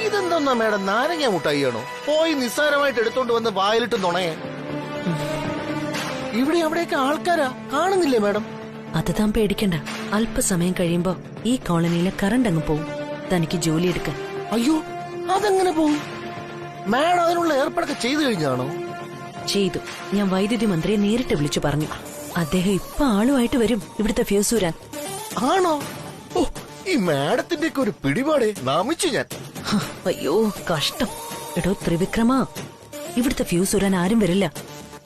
ഇതെന്താ മേഡം, നാരങ്ങ മുട്ടായിയാണോ? പോയി നിസ്സാരമായിട്ട് എടുത്തോണ്ട് വന്ന് വായിലിട്ട് നുണയെ. ഇവിടെ അവിടെയൊക്കെ ആൾക്കാരാ, കാണുന്നില്ലേ മേഡം? അത് താൻ പേടിക്കണ്ട. അല്പസമയം കഴിയുമ്പോ ഈ കോളനിയിലെ കറണ്ട് അങ്ങ് പോവും. തനിക്ക് ജോലി എടുക്കാൻ. അയ്യോ, അതെങ്ങനെ പോവും? മേഡം അതിനുള്ള ഏർപ്പാടൊക്കെ ചെയ്തു കഴിഞ്ഞാണോ? ചെയ്തു. ഞാൻ വൈദ്യുതി മന്ത്രിയെ നേരിട്ട് വിളിച്ചു പറഞ്ഞു. അദ്ദേഹം ഇപ്പൊ ആളുമായിട്ട് വരും ഇവിടുത്തെ ഫ്യൂസ് ഊരാൻ. ആണോ? ഓ, ഈ മേഡത്തിന്റെ ഒക്കെ ഒരു പിടിപാടെ നാമിച്ചു ഞാൻ. അയ്യോ കഷ്ടം. എടോ ത്രിവിക്രമ, ഇവിടുത്തെ ഫ്യൂസ് ഊരാൻ ആരും വരില്ല.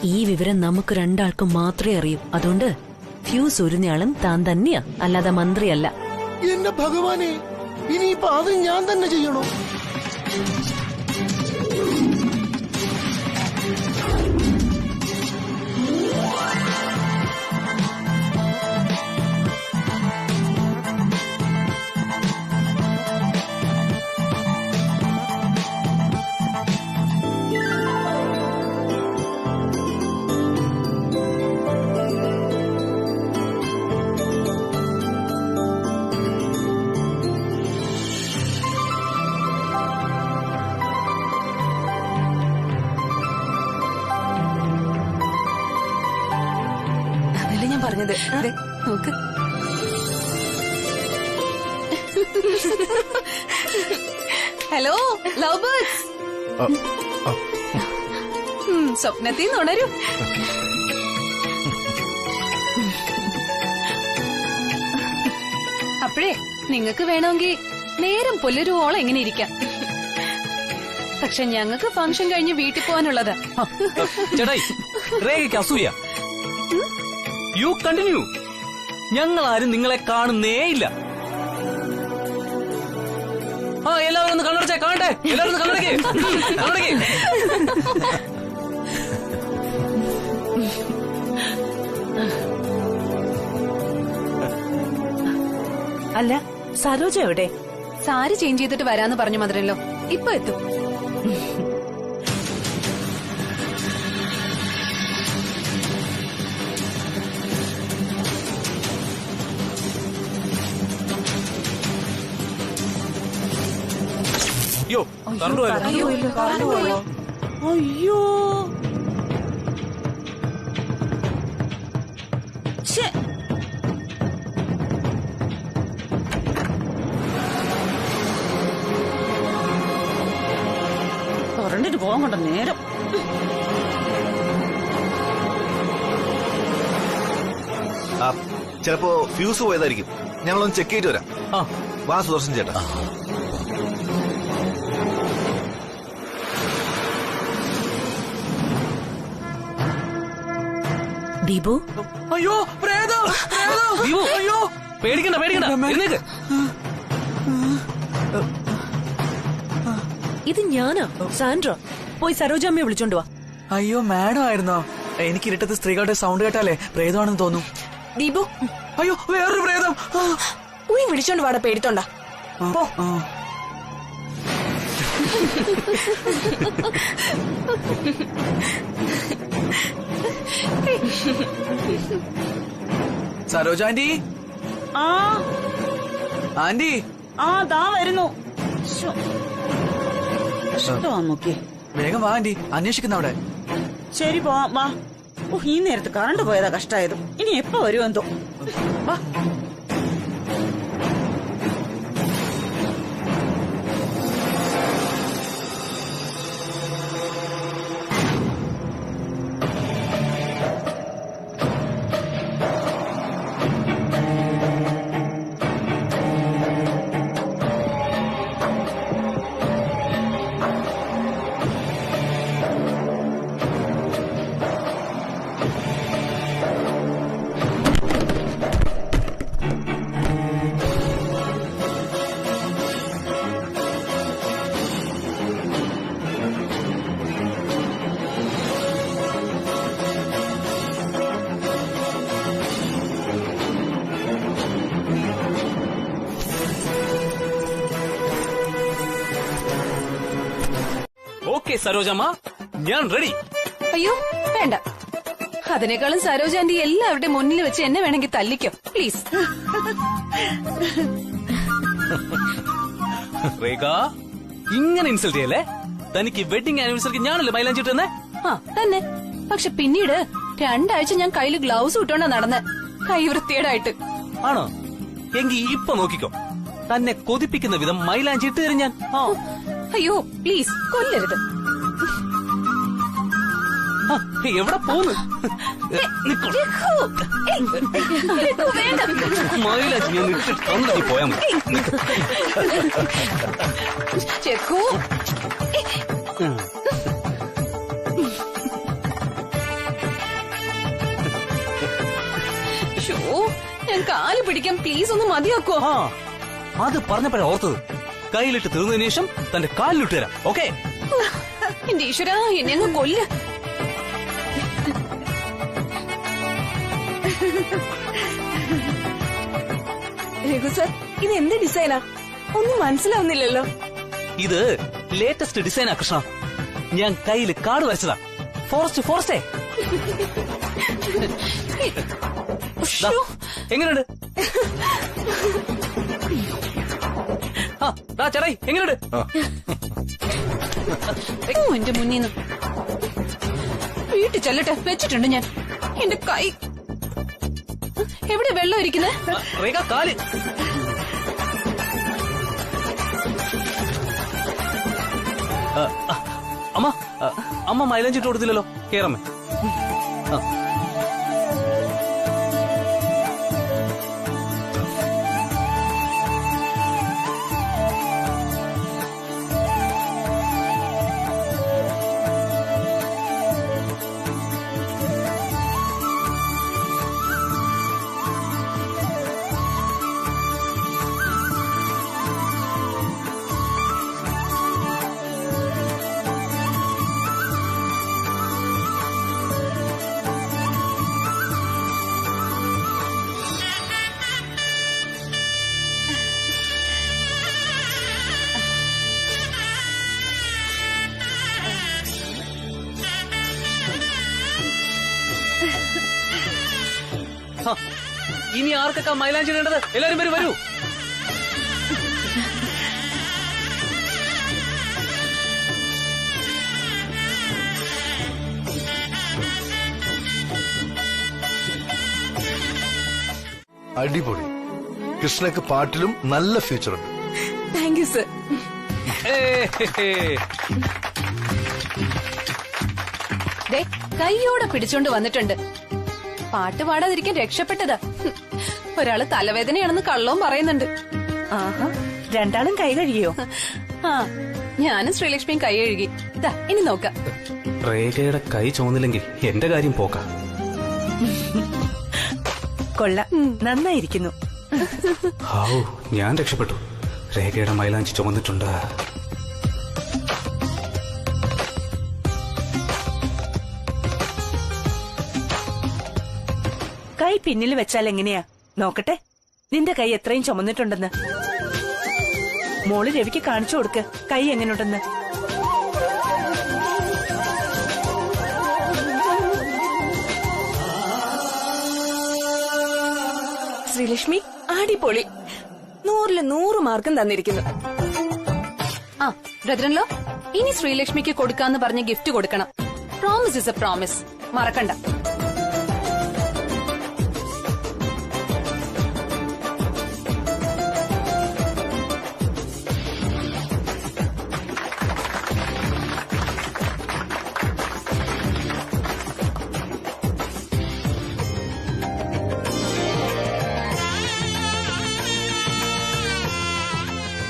ഈ വിവരം നമുക്ക് രണ്ടാൾക്കും മാത്രമേ അറിയൂ. അതുകൊണ്ട് ഫ്യൂസ് ഊരുന്നയാളും താൻ തന്നെയാ, അല്ലാതെ മന്ത്രിയല്ല. എന്റെ ഭഗവാനെ, ഇനിയിപ്പൊ അത് ഞാൻ തന്നെ ചെയ്യണോ? ഞാൻ പറഞ്ഞത് നോക്ക്. ഹലോ ലവ് ബേർഡ്സ്, സ്വപ്നത്തിൽ നിന്ന് ഉണരൂ. അപ്പോഴേ നിങ്ങക്ക് വേണമെങ്കിൽ നേരം പുലരുവോളം എങ്ങനെ ഇരിക്കാം. പക്ഷെ ഞങ്ങൾക്ക് ഫംഗ്ഷൻ കഴിഞ്ഞ് വീട്ടിൽ പോകാനുള്ളതാ. ചേട്ടായി, രേഖയ്ക്ക് അസൂയ. You continue. ഞങ്ങളാരും നിങ്ങളെ കാണുന്നേ ഇല്ല. ആ, എല്ലാവരും ഒന്ന് കണ്ണടച്ചേ, കാണട്ടെ. എല്ലാവരും കണ്ണടക്കേ. അല്ല, സരോജ എവിടെ? സാരി ചേഞ്ച് ചെയ്തിട്ട് വരാന്ന് പറഞ്ഞു മധുരല്ലോ. ഇപ്പൊ എത്തും. അയ്യോ, കറണ്ട് പോയല്ലോ. അയ്യോ കറണ്ടിട്ട് പോകാൻ കൊണ്ട നേരം. ചിലപ്പോ ഫ്യൂസ് പോയതായിരിക്കും. ഞങ്ങളൊന്ന് ചെക്ക് ചെയ്തിട്ട് വരാം. വാ സുദർശൻ ചേട്ടാ. ദീപു. അയ്യോ, പ്രേതം. അയ്യോ, പേടിക്കണ്ട. എഴുന്നേക്ക്. ഇത് ഞാനാ, സാൻഡ്ര. പോയി സരോജാമ്മയെ വിളിച്ചോണ്ട് വാ. അയ്യോ, മാഡം ആയിരുന്നോ? എനിക്ക് ഇരുട്ടത്ത് സ്ത്രീകളുടെ സൗണ്ട് കേട്ടാലേ പ്രേതമാണെന്ന് തോന്നും. ദീപു, അയ്യോ, വേറൊരു പ്രേതം. പോയി വിളിച്ചോണ്ട് വാടാ, പേടിത്തോണ്ട. സരോജ ആന്റി. ആന്റി. ദാ വരുന്നു. നോക്കി. വേഗം വാ ആന്റി, അന്വേഷിക്കുന്ന അവിടെ. ശരി, പോവാം, വാ. ഈ നേരത്ത് കറണ്ട് പോയതാ കഷ്ടായത്. ഇനി എപ്പോ വരുമെന്തോ. വാ. ഓക്കെ സരോജമ്മ, ഞാൻ റെഡി. അയ്യോ വേണ്ട, അതിനേക്കാളും സരോജ ആന്റി എല്ലാവരുടെയും മുന്നിൽ വെച്ച് എന്നെ വേണമെങ്കിൽ തല്ലിക്കോ പ്ലീസ്. രേഖ ഇങ്ങനെ ഇൻസൾട്ട് ചെയ്യല്ലേ? തനിക്ക് വെഡിങ് ആനിവേഴ്സറിക്ക് ഞാനല്ലേ മൈലാഞ്ചി ഇട്ടുതന്നെ? ആ തന്നെ. പക്ഷെ പിന്നീട് 2 ആഴ്ച ഞാൻ കയ്യിൽ ഗ്ലൗസ് ഇട്ടോണ്ടാ നടന്ന്, കൈ വൃത്തിയേടായിട്ട്. ആണോ? എങ്കി ഇപ്പൊ നോക്കിക്കോ, തന്നെ കൊതിപ്പിക്കുന്ന വിധം മൈലാഞ്ചി ഇട്ട് തരും ഞാൻ. അയ്യോ പ്ലീസ് കൊല്ലരുത്. എവിടെ പോന്നു? മൈലാഞ്ചി ഞാൻ ഇട്ടിട്ട് കണ്ടു പോയാ മതി. ചെക്കു ഞാൻ കാല് പിടിക്കാൻ പ്ലീസ് ഒന്ന് മതിയാക്കോ. അത് പറഞ്ഞപ്പോഴാ ഓർത്തത്. കയ്യിലിട്ട് തീർന്നതിന് ശേഷം തന്റെ കാലിലിട്ട് തരാം. ഓക്കെ? എന്റെ ഈശ്വര, എന്നെ അങ്ങ് കൊല്ല. രഘു സർ, ഇത് എന്ത് ഡിസൈനാ? ഒന്നും മനസ്സിലാവുന്നില്ലല്ലോ. ഇത് ലേറ്റസ്റ്റ് ഡിസൈനാ കൃഷ്ണ. ഞാൻ കയ്യിൽ കാട് വരച്ചതാ. ഫോറസ്റ്റേ എങ്ങനെയുണ്ട്? ചേട്ടായി എങ്ങനെയുണ്ട്? എന്റെ മുന്നിന്ന് വീട്ടിൽ ചെല്ലട്ടെ, വെച്ചിട്ടുണ്ട് ഞാൻ. എന്റെ കൈ എവിടെ വെള്ളം ഇരിക്കുന്നത്? രേഖ കാല്. അമ്മ മൈലാഞ്ചിട്ട് കൊടുത്തില്ലല്ലോ. കേറമ്മേ. ഇനി ആർക്കൊക്കെ മൈലാഞ്ചി ഇടേണ്ടത്? എല്ലാരും വരൂ. അടിപൊളി. കൃഷ്ണക്ക് പാട്ടിലും നല്ല ഫ്യൂച്ചർ ഉണ്ട്. Thank you sir. കൈയോടെ പിടിച്ചോണ്ട് വന്നിട്ടുണ്ട്. പാട്ട് പാടാതിരിക്കാൻ രക്ഷപ്പെട്ടതാ. ഒരാള് തലവേദനയാണെന്ന് കള്ളവും പറയുന്നുണ്ട്. ആഹാ, രണ്ടാളും കൈ കഴുകിയോ? ആ, ഞാനും ശ്രീലക്ഷ്മിയും കൈ കഴുകി. ഇനി നോക്കാം. രേഖയുടെ കൈ ചോന്നില്ലെങ്കിൽ എന്റെ കാര്യം പോക്കാം. കൊള്ളാം, നന്നായിരിക്കുന്നു. ഹാവൂ, ഞാൻ രക്ഷപ്പെട്ടു. രേഖയുടെ മൈലാഞ്ചി ചുമന്നിട്ടുണ്ട്. കൈ പിന്നിൽ വെച്ചാൽ എങ്ങനെയാ? നോക്കട്ടെ നിന്റെ കൈ എത്രയും ചുമന്നിട്ടുണ്ടെന്ന്. മോള് രവിക്ക് കാണിച്ചു കൊടുക്ക് കൈ എങ്ങനെയുണ്ടെന്ന്. ശ്രീലക്ഷ്മി അടിപൊളി, 100-ല് 100 മാർക്കും തന്നിരിക്കുന്നു. ആ ബ്രദറിൻലോ, ഇനി ശ്രീലക്ഷ്മിക്ക് കൊടുക്കാന്ന് പറഞ്ഞ ഗിഫ്റ്റ് കൊടുക്കണം. പ്രോമിസ് ഇസ് എ പ്രോമിസ്, മറക്കണ്ട.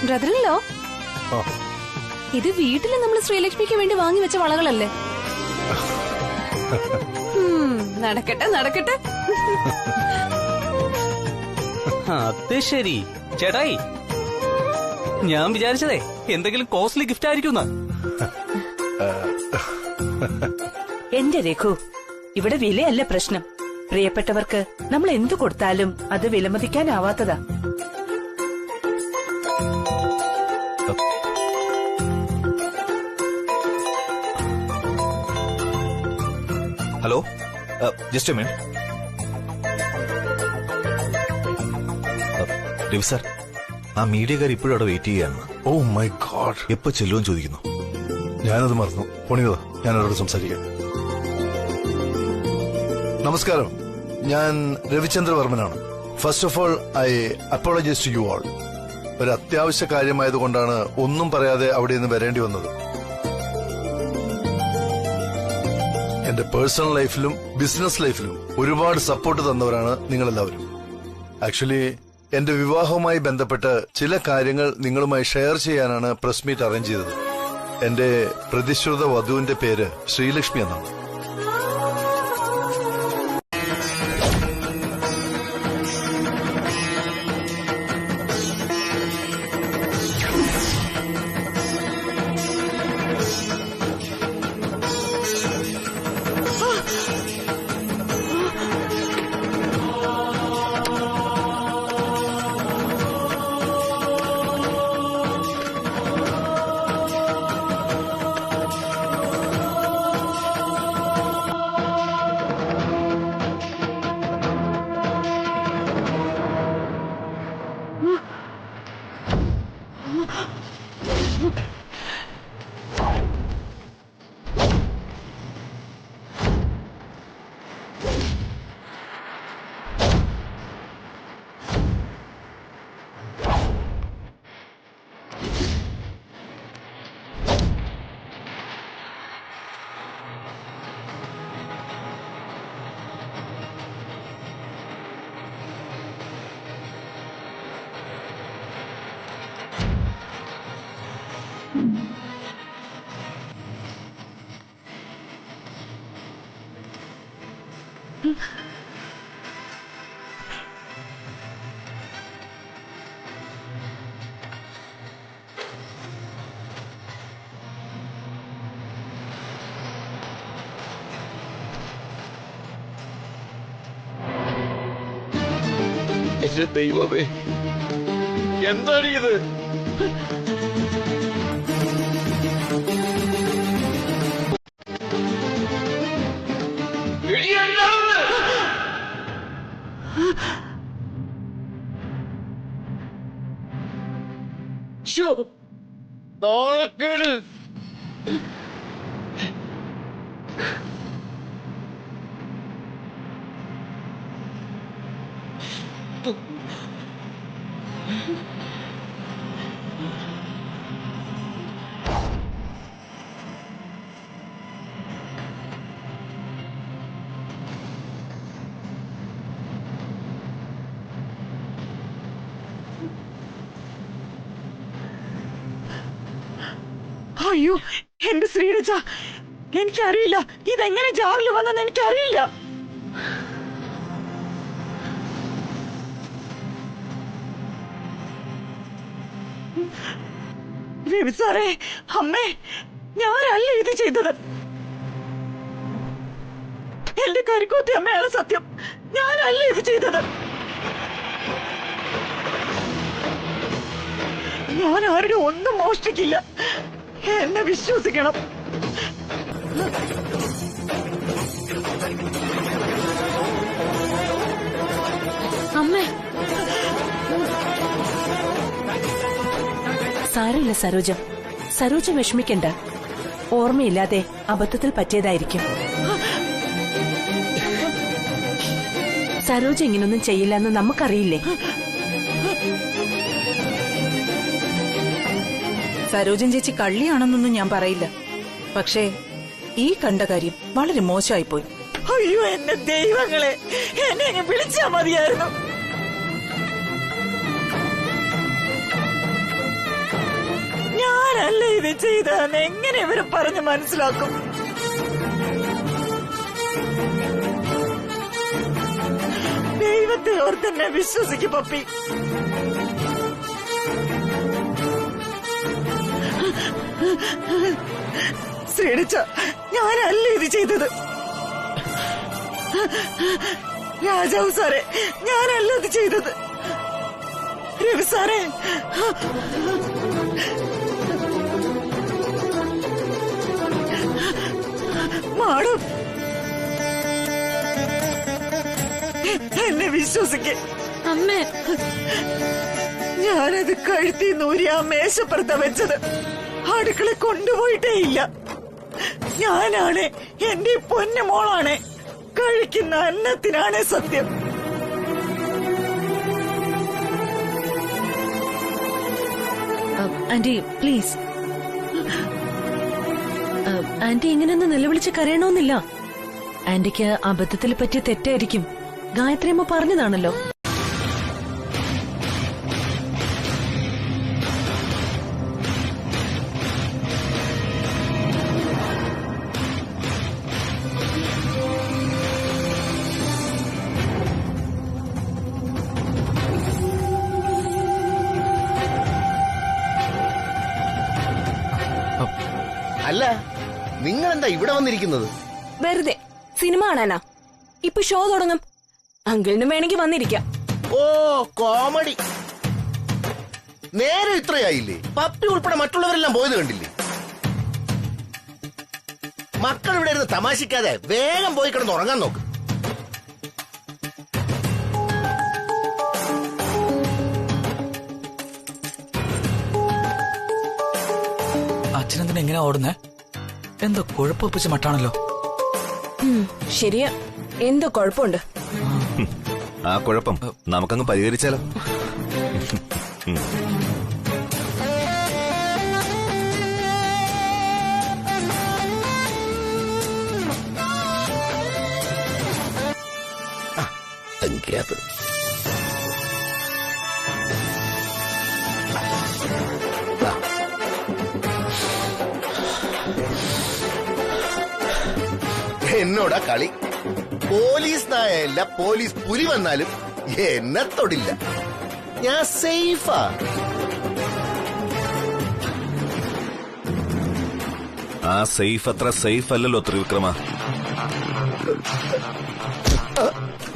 ബ്രദറിൻലോ, ഇത് വീട്ടില് നമ്മൾ ശ്രീലക്ഷ്മിക്ക് വേണ്ടി വാങ്ങി വെച്ച വളകളല്ലേ? നടക്കട്ടെ നടക്കട്ടെ. അത് ശരി. ചേട്ടായി, ഞാൻ വിചാരിച്ചതേ എന്തെങ്കിലും കോസ്റ്റ്ലി ഗിഫ്റ്റ് ആയിരിക്കും. എന്റെ രഘു, ഇവിടെ വിലയല്ല പ്രശ്നം. പ്രിയപ്പെട്ടവർക്ക് നമ്മൾ എന്തു കൊടുത്താലും അത് വിലമതിക്കാനാവാത്തതാ. Hello, just minute. Ravi sir, ആ മീഡിയക്കാർ ഇപ്പോഴും അവിടെ വെയിറ്റ് ചെയ്യാണ്. ഓ മൈ ഗോഡ്, എപ്പോ ചെല്ലുമെന്ന് ചോദിക്കുന്നു. ഞാനത് മറന്നു. പോണിയതാ, ഞാൻ അവരോട് സംസാരിക്കാം. നമസ്കാരം, ഞാൻ രവിചന്ദ്ര വർമ്മനാണ്. First of all I apologise to you all. ഒരു അത്യാവശ്യ കാര്യമായതുകൊണ്ടാണ് ഒന്നും പറയാതെ അവിടെ നിന്ന് വരേണ്ടി വന്നത്. എന്റെ പേഴ്സണൽ ലൈഫിലും ബിസിനസ് ലൈഫിലും ഒരുപാട് സപ്പോർട്ട് തന്നവരാണ് നിങ്ങളെല്ലാവരും. ആക്ച്വലി എന്റെ വിവാഹവുമായി ബന്ധപ്പെട്ട് ചില കാര്യങ്ങൾ നിങ്ങളുമായി ഷെയർ ചെയ്യാനാണ് പ്രസ് മീറ്റ് അറേഞ്ച് ചെയ്തത്. എന്റെ പ്രതിശ്രുത വധുവിന്റെ പേര് ശ്രീലക്ഷ്മി എന്നാണ്. എന്റെ ദൈവമേ, എന്താണ് ഇത്? നാണക്കേട്. അയ്യോ, എന്റെ ശ്രീരജ, എനിക്കറിയില്ല ഇതെങ്ങനെ ജാറിൽ വന്നെന്ന് എനിക്കറിയില്ല. രവി സാറേ, അമ്മേ, ഞാനല്ല ഇത് ചെയ്തത്. എന്റെ കരിക്കോത്തി അമ്മയാണ് സത്യം. ഞാനല്ല ഇത് ചെയ്തത്. ഞാൻ ആരുടെ ഒന്നും മോഷ്ടിക്കില്ല. എന്നെ വിശ്വസിക്കണം. അമ്മേ, സാരമില്ല സരോജ, സരോജ വിഷമിക്കണ്ട. ഓർമ്മയില്ലാതെ അബദ്ധത്തിൽ പറ്റിയതായിരിക്കും. സരോജ ഇങ്ങനൊന്നും ചെയ്യില്ലെന്ന് നമുക്കറിയില്ലേ? സരോജൻ ചേച്ചി കള്ളിയാണെന്നൊന്നും ഞാൻ പറയില്ല. പക്ഷേ ഈ കണ്ട കാര്യം വളരെ മോശമായിപ്പോയി. അയ്യോ എന്റെ ദൈവങ്ങളെ, എന്നെ അങ്ങ് വിളിച്ചാ മതിയായിരുന്നു. ഞാനല്ല ഇത് ചെയ്തതെന്ന് എങ്ങനെ ഇവര് പറഞ്ഞ് മനസ്സിലാക്കും? ദൈവത്തെ ഓർത്തെന്നെ വിശ്വസിക്കും പപ്പി. ശ്രീടിച്ച, ഞാനല്ല ഇത് ചെയ്തത്. രാജാവ് സാറേ, ഞാനല്ല ഇത് ചെയ്തത്. രവി സാറേ, മാഡം, എന്നെ വിശ്വസിക്കേ. അമ്മേ, ഞാനത് കഴുത്തി നൂരി ആ മേശപ്പുറത്ത വെച്ചത്. അടുക്കള കൊണ്ടുപോയിട്ടേ ഇല്ല. ഞാനാണ് എന്റെ പൊന്നു മോളാണ്. കഴിക്കുന്ന അന്നത്തിനാണ് സത്യം. Aunty please. ആന്റി ഇങ്ങനെയൊന്ന് നിലവിളിച്ച് കരയണമെന്നില്ല. ആന്റിക്ക് അബദ്ധത്തിൽ പറ്റിയ തെറ്റായിരിക്കും. ഗായത്രി അമ്മ പറഞ്ഞതാണല്ലോ. അല്ല, നിങ്ങൾ എന്താ ഇവിടെ വന്നിരിക്കുന്നത്? വെറുതെ സിനിമ കാണാനാ. ഇപ്പൊ ഷോ തുടങ്ങും. അങ്കിളിനും വേണമെങ്കിൽ വന്നിരിക്കാം. ഓ, കോമഡി. നേരെ ഇത്രയായില്ലേ? പപ്പി ഉൾപ്പെടെ മറ്റുള്ളവരെല്ലാം പോയത് കണ്ടില്ലേ? മക്കൾ ഇവിടെ ഇരുന്ന് തമാശിക്കാതെ വേഗം പോയി കിടന്ന് ഉറങ്ങാൻ നോക്ക്. അച്ഛനെന്തിനാ എങ്ങനെയാ ഓടുന്നേ? എന്തോ കുഴപ്പപ്പിച്ച മട്ടാണല്ലോ. ശരിയാ, എന്തോ കുഴപ്പമുണ്ട്. ആ കുഴപ്പം നമുക്കങ്ങ് പരിഹരിച്ചാലോ? എന്നോടാ കളി. പോലീസ് നായല്ല, പോലീസ് പുലി വന്നാലും എന്നെ തൊടില്ല. ഞാൻ സേഫാ. ആ സേഫ് അത്ര സേഫ് അല്ലല്ലോ ത്രിവിക്രമ.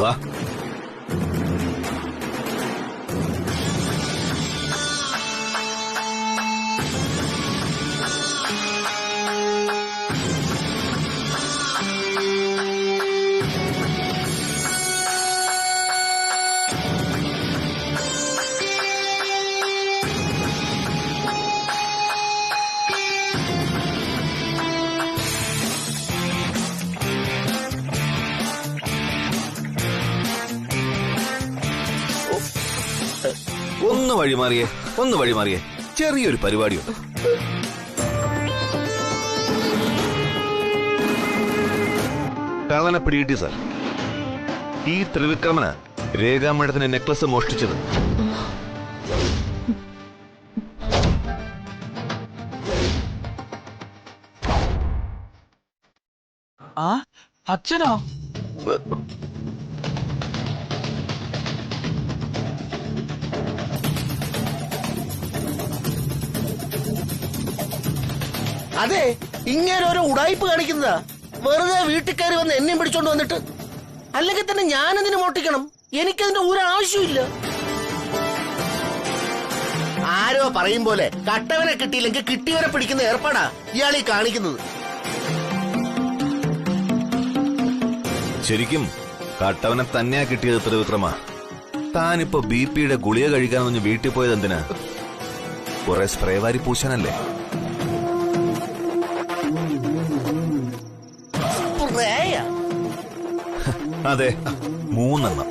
വാ. ഒന്ന് വഴിമാറിയേ, ഒന്ന് വഴിമാറിയേ. ചെറിയൊരു പരിപാടിയുണ്ട്. കള്ളനെ പിടികിട്ടി സാർ. ഈ ത്രിവിക്രമന് രേഖാമേഡത്തിന് നെക്ലസ് മോഷ്ടിച്ചത്. ആ അച്ഛനോ? അതെ, ഇങ്ങനെ ഓരോ ഉടായ്പ് കാണിക്കുന്നതാ. വെറുതെ വീട്ടിൽ കയറി വന്ന് എന്നെയും പിടിച്ചോണ്ട് വന്നിട്ട്. അല്ലെങ്കിൽ തന്നെ ഞാനെന്തിനു മോട്ടിക്കണം? എനിക്കതിന്റെ ഒരു ആവശ്യമില്ല. ആരോ പറയും പോലെ കട്ടവനെ കിട്ടിയില്ലെങ്കിൽ കിട്ടിയവരെ പിടിക്കുന്ന ഏർപ്പാടാ ഇയാളീ കാണിക്കുന്നത്. ശരിക്കും കട്ടവനെ തന്നെയാ കിട്ടിയത് ത്രിവിക്രമ. താനിപ്പോ BP-യുടെ ഗുളിക കഴിക്കാനൊന്ന് വീട്ടിൽ പോയത് എന്തിനാ? കുറെ സ്പ്രേ വാരി പൂശാനല്ലേ? അതെ, 3 എണ്ണം.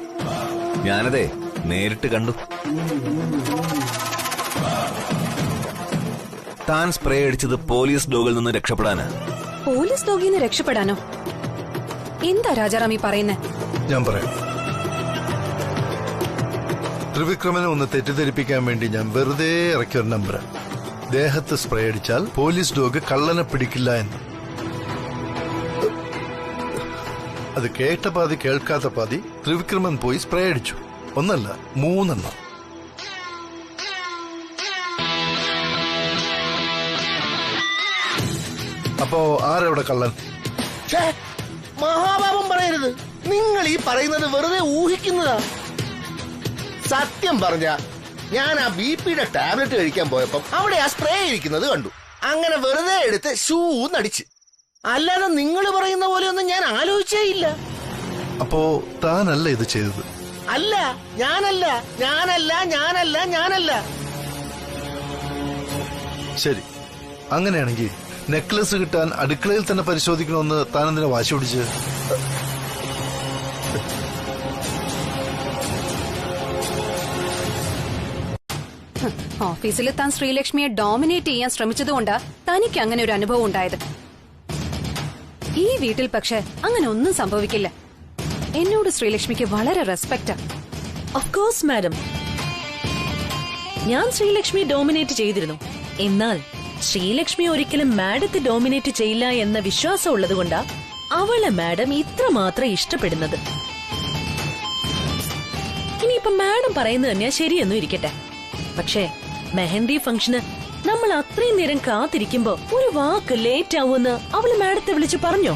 ഞാനതേ നേരിട്ട് കണ്ടു. താൻ സ്പ്രേ അടിച്ചത് പോലീസ് ഡോഗിൽ നിന്ന് രക്ഷപ്പെടാനാ. പോലീസ് ഡോഗിൽ നിന്ന് രക്ഷപ്പെടാനോ? എന്താ രാജാറാം ഈ പറയുന്നേ? ഞാൻ പറയാം. ത്രിവിക്രമനെ ഒന്ന് തെറ്റിദ്ധരിപ്പിക്കാൻ വേണ്ടി ഞാൻ വെറുതെ ഇറക്കിയൊരു നമ്പർ. ദേഹത്ത് സ്പ്രേ അടിച്ചാൽ പോലീസ് ഡോഗ് കള്ളനെ പിടിക്കില്ല എന്ന്. അത് കേട്ട പാതി കേൾക്കാത്ത പാതി ത്രിവിക്രമൻ പോയി സ്പ്രേ അടിച്ചു. 1 അല്ല 3 എണ്ണം. അപ്പോ ആരവിടെ കള്ളൻ? മഹാപാപം പറയരുത്. നിങ്ങൾ ഈ പറയുന്നത് വെറുതെ ഊഹിക്കുന്നതാ. സത്യം പറഞ്ഞ ഞാൻ ആ BP-യുടെ ടാബ്ലറ്റ് കഴിക്കാൻ പോയപ്പം അവിടെ ആ സ്പ്രേ ഇരിക്കുന്നത് കണ്ടു. അങ്ങനെ വെറുതെ എടുത്ത് ഷൂ നടിച്ച്. അല്ലാതെ നിങ്ങൾ പറയുന്ന പോലെ ഒന്നും ഞാൻ ആലോചിച്ചേ ഇല്ല. അപ്പോ താനല്ല ഇത് ചെയ്തത്? അല്ല, ഞാനല്ല. ശരി, അങ്ങനെയാണെങ്കിൽ നെക്ലസ് കിട്ടാൻ അടുക്കളയിൽ തന്നെ പരിശോധിക്കണമെന്ന് താനെന്തിനാ വാശി പിടിച്ച്? ഓഫീസിൽ താൻ ശ്രീലക്ഷ്മിയെ ഡോമിനേറ്റ് ചെയ്യാൻ ശ്രമിച്ചതുകൊണ്ടാ തനിക്ക് അങ്ങനെ ഒരു അനുഭവം ഉണ്ടായത്. ഈ വീട്ടിൽ പക്ഷെ അങ്ങനെ ഒന്നും സംഭവിക്കില്ല. എന്നോട് ശ്രീലക്ഷ്മിക്ക് വളരെ റെസ്പെക്റ്റാ. ഓഫ് കോഴ്സ് മാഡം, ഞാൻ ശ്രീലക്ഷ്മി ഡോമിനേറ്റ് ചെയ്തിരുന്നു. എന്നാൽ ശ്രീലക്ഷ്മി ഒരിക്കലും മാഡത്തെ ഡോമിനേറ്റ് ചെയ്യില്ല എന്ന വിശ്വാസം ഉള്ളതുകൊണ്ടാ അവളെ മാഡം ഇത്രമാത്രം ഇഷ്ടപ്പെടുന്നത്. ഇനിയിപ്പൊ മാഡം പറയുന്നത് തന്നെയാ ശരിയെന്നും ഇരിക്കട്ടെ. പക്ഷേ മെഹന്തി ഫംഗ്ഷന് നമ്മൾ അത്രയും നേരം കാത്തിരിക്കുമ്പോ ഒരു വാക്ക് ലേറ്റ് ആവുമെന്ന് അവള് മാഡത്തെ വിളിച്ചു പറഞ്ഞോ?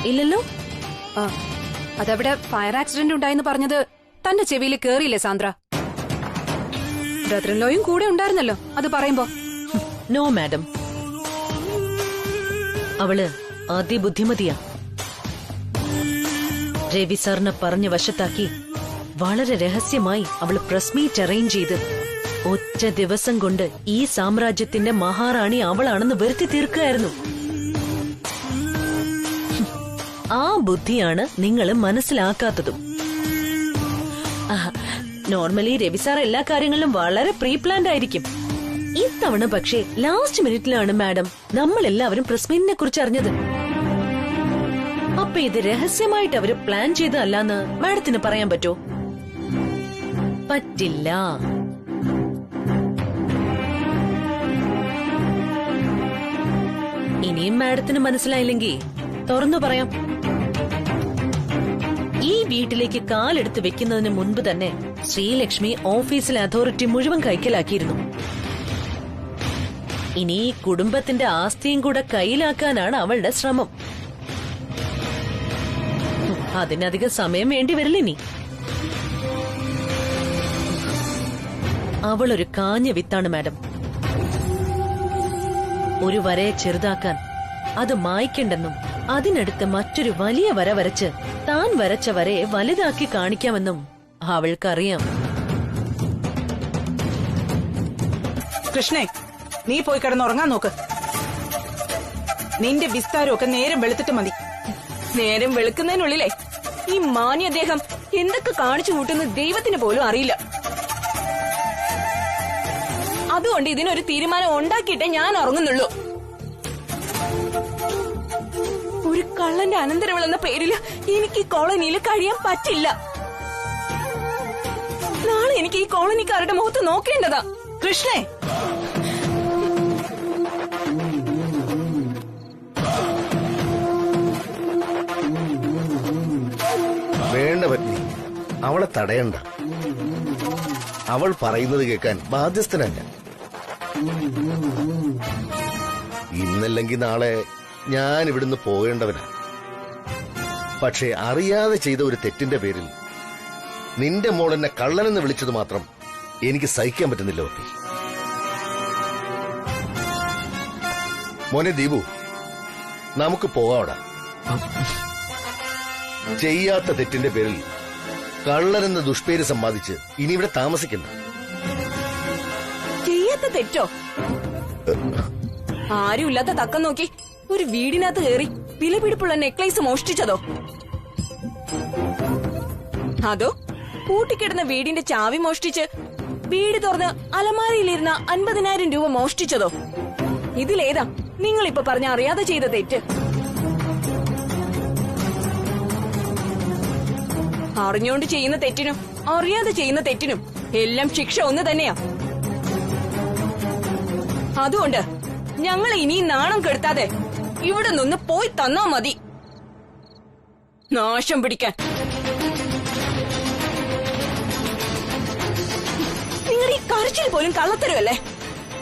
ഇല്ലല്ലോ. അതവിടെ ഫയർ ആക്സിഡന്റ് ഉണ്ടായെന്ന് പറഞ്ഞത് തന്റെ ചെവിയിൽ കേറിയില്ലേ സാന്ദ്ര? ബ്രദറിൻലോയും കൂടെ ഉണ്ടായിരുന്നല്ലോ അത് പറയുമ്പോ. നോ മാഡം, അവള് അതിബുദ്ധിമതിയാ. രവി സാറിനെ പറഞ്ഞ വശത്താക്കി വളരെ രഹസ്യമായി അവള് പ്രസ് മീറ്റ് അറേഞ്ച് ചെയ്ത് ഒറ്റ ദിവസം കൊണ്ട് ഈ സാമ്രാജ്യത്തിന്റെ മഹാറാണി അവളാണെന്ന് വരുത്തി തീർക്കുകയായിരുന്നു. ആ ബുദ്ധിയാണ് നിങ്ങൾ മനസ്സിലാക്കാത്തതും. നോർമലി രവി സാർ എല്ലാ കാര്യങ്ങളിലും വളരെ പ്രീ പ്ലാൻഡ് ആയിരിക്കും. ഇത്തവണ പക്ഷേ ലാസ്റ്റ് മിനിറ്റിലാണ് മാഡം നമ്മളെല്ലാവരും പ്രസ് മീറ്റിനെ കുറിച്ച് അറിഞ്ഞത്. അപ്പൊ ഇത് രഹസ്യമായിട്ട് അവര് പ്ലാൻ ചെയ്തതല്ലാന്ന് മാഡത്തിന് പറയാൻ പറ്റോ? പറ്റില്ല. ഇനിയും മാഡത്തിന് മനസ്സിലായില്ലെങ്കിൽ തുറന്നു പറയാം. ഈ വീട്ടിലേക്ക് കാലെടുത്ത് വെക്കുന്നതിന് മുൻപ് തന്നെ ശ്രീലക്ഷ്മി ഓഫീസിലെ അതോറിറ്റി മുഴുവൻ കൈക്കലാക്കിയിരുന്നു. ഇനി ഈ കുടുംബത്തിന്റെ ആസ്തിയും കൂടെ കയ്യിലാക്കാനാണ് അവളുടെ ശ്രമം. അതിനധികം സമയം വേണ്ടി വരില്ല. ഇനി അവളൊരു കാഞ്ഞ വിത്താണ് മാഡം. ഒരു വരയെ ചെറുതാക്കാൻ അത് മായ്ക്കണ്ടെന്നും അതിനടുത്ത് മറ്റൊരു വലിയ വര വരച്ച് താൻ വരച്ച വരയെ വലുതാക്കി കാണിക്കാമെന്നും അവൾക്കറിയാം. കൃഷ്ണേ, നീ പോയി കിടന്നുറങ്ങാൻ നോക്ക്. നിന്റെ വിസ്താരമൊക്കെ നേരം വെളുത്തിട്ട് മതി. നേരം വെളുക്കുന്നതിനുള്ളിലേ ഈ മാന്യ അദ്ദേഹം എന്തൊക്കെ കാണിച്ചു കൂട്ടുന്ന ദൈവത്തിന് പോലും അറിയില്ല. അതുകൊണ്ട് ഇതിനൊരു തീരുമാനം ഉണ്ടാക്കിയിട്ടേ ഞാൻ ഉറങ്ങുന്നുള്ളൂ. ഒരു കള്ളന്റെ അനന്തരവളെന്ന പേരില് എനിക്ക് ഈ കോളനിയിൽ കഴിയാൻ പറ്റില്ല. നാളെ എനിക്ക് ഈ കോളനിക്കാരുടെ മുഖത്ത് നോക്കേണ്ടതാ. കൃഷ്ണേ, വേണ്ട പത്നി, അവളെ തടയണ്ട. അവൾ പറയുന്നത് കേൾക്കാൻ ബാധ്യസ്ഥനല്ല. ഇന്നല്ലെങ്കിൽ നാളെ ഞാൻ ഇവിടുന്ന് പോകേണ്ടവനാ. പക്ഷേ അറിയാതെ ചെയ്ത ഒരു തെറ്റിന്റെ പേരിൽ നിന്റെ മോൾ എന്നെ കള്ളനെന്ന് വിളിച്ചത് മാത്രം എനിക്ക് സഹിക്കാൻ പറ്റുന്നില്ല ഒത്തി. മോനെ ദീപു, നമുക്ക് പോകാവടാ. ചെയ്യാത്ത തെറ്റിന്റെ പേരിൽ കള്ളനെന്ന ദുഷ്പേര് സമ്പാദിച്ച് ഇനി ഇവിടെ താമസിക്കുന്നു. ചെയ്യാത്ത തെറ്റോ? ആരുമില്ലാത്ത തക്കം നോക്കി ഒരു വീടിനകത്ത് കയറി വിലപിടിപ്പുള്ള നെക്ലേസ് മോഷ്ടിച്ചതോ? അതോ പൂട്ടിക്കിടന്ന വീടിന്റെ ചാവി മോഷ്ടിച്ച് വീട് തുറന്ന് അലമാരയിലിരുന്ന 50,000 രൂപ മോഷ്ടിച്ചതോ? ഇതിലേതാ നിങ്ങളിപ്പോ പറഞ്ഞ അറിയാതെ ചെയ്ത തെറ്റ്? അറിഞ്ഞുകൊണ്ട് ചെയ്യുന്ന തെറ്റിനും അറിയാതെ ചെയ്യുന്ന തെറ്റിനും എല്ലാം ശിക്ഷ ഒന്ന് തന്നെയാ. അതുകൊണ്ട് ഞങ്ങൾ ഇനി നാണം കെടുത്താതെ ഇവിടെ നിന്ന് പോയി തന്നാ മതി. നാശം പിടിക്കാൻ നിങ്ങളുടെ ഈ കരച്ചിൽ പോലും കള്ളത്തരമല്ലേ?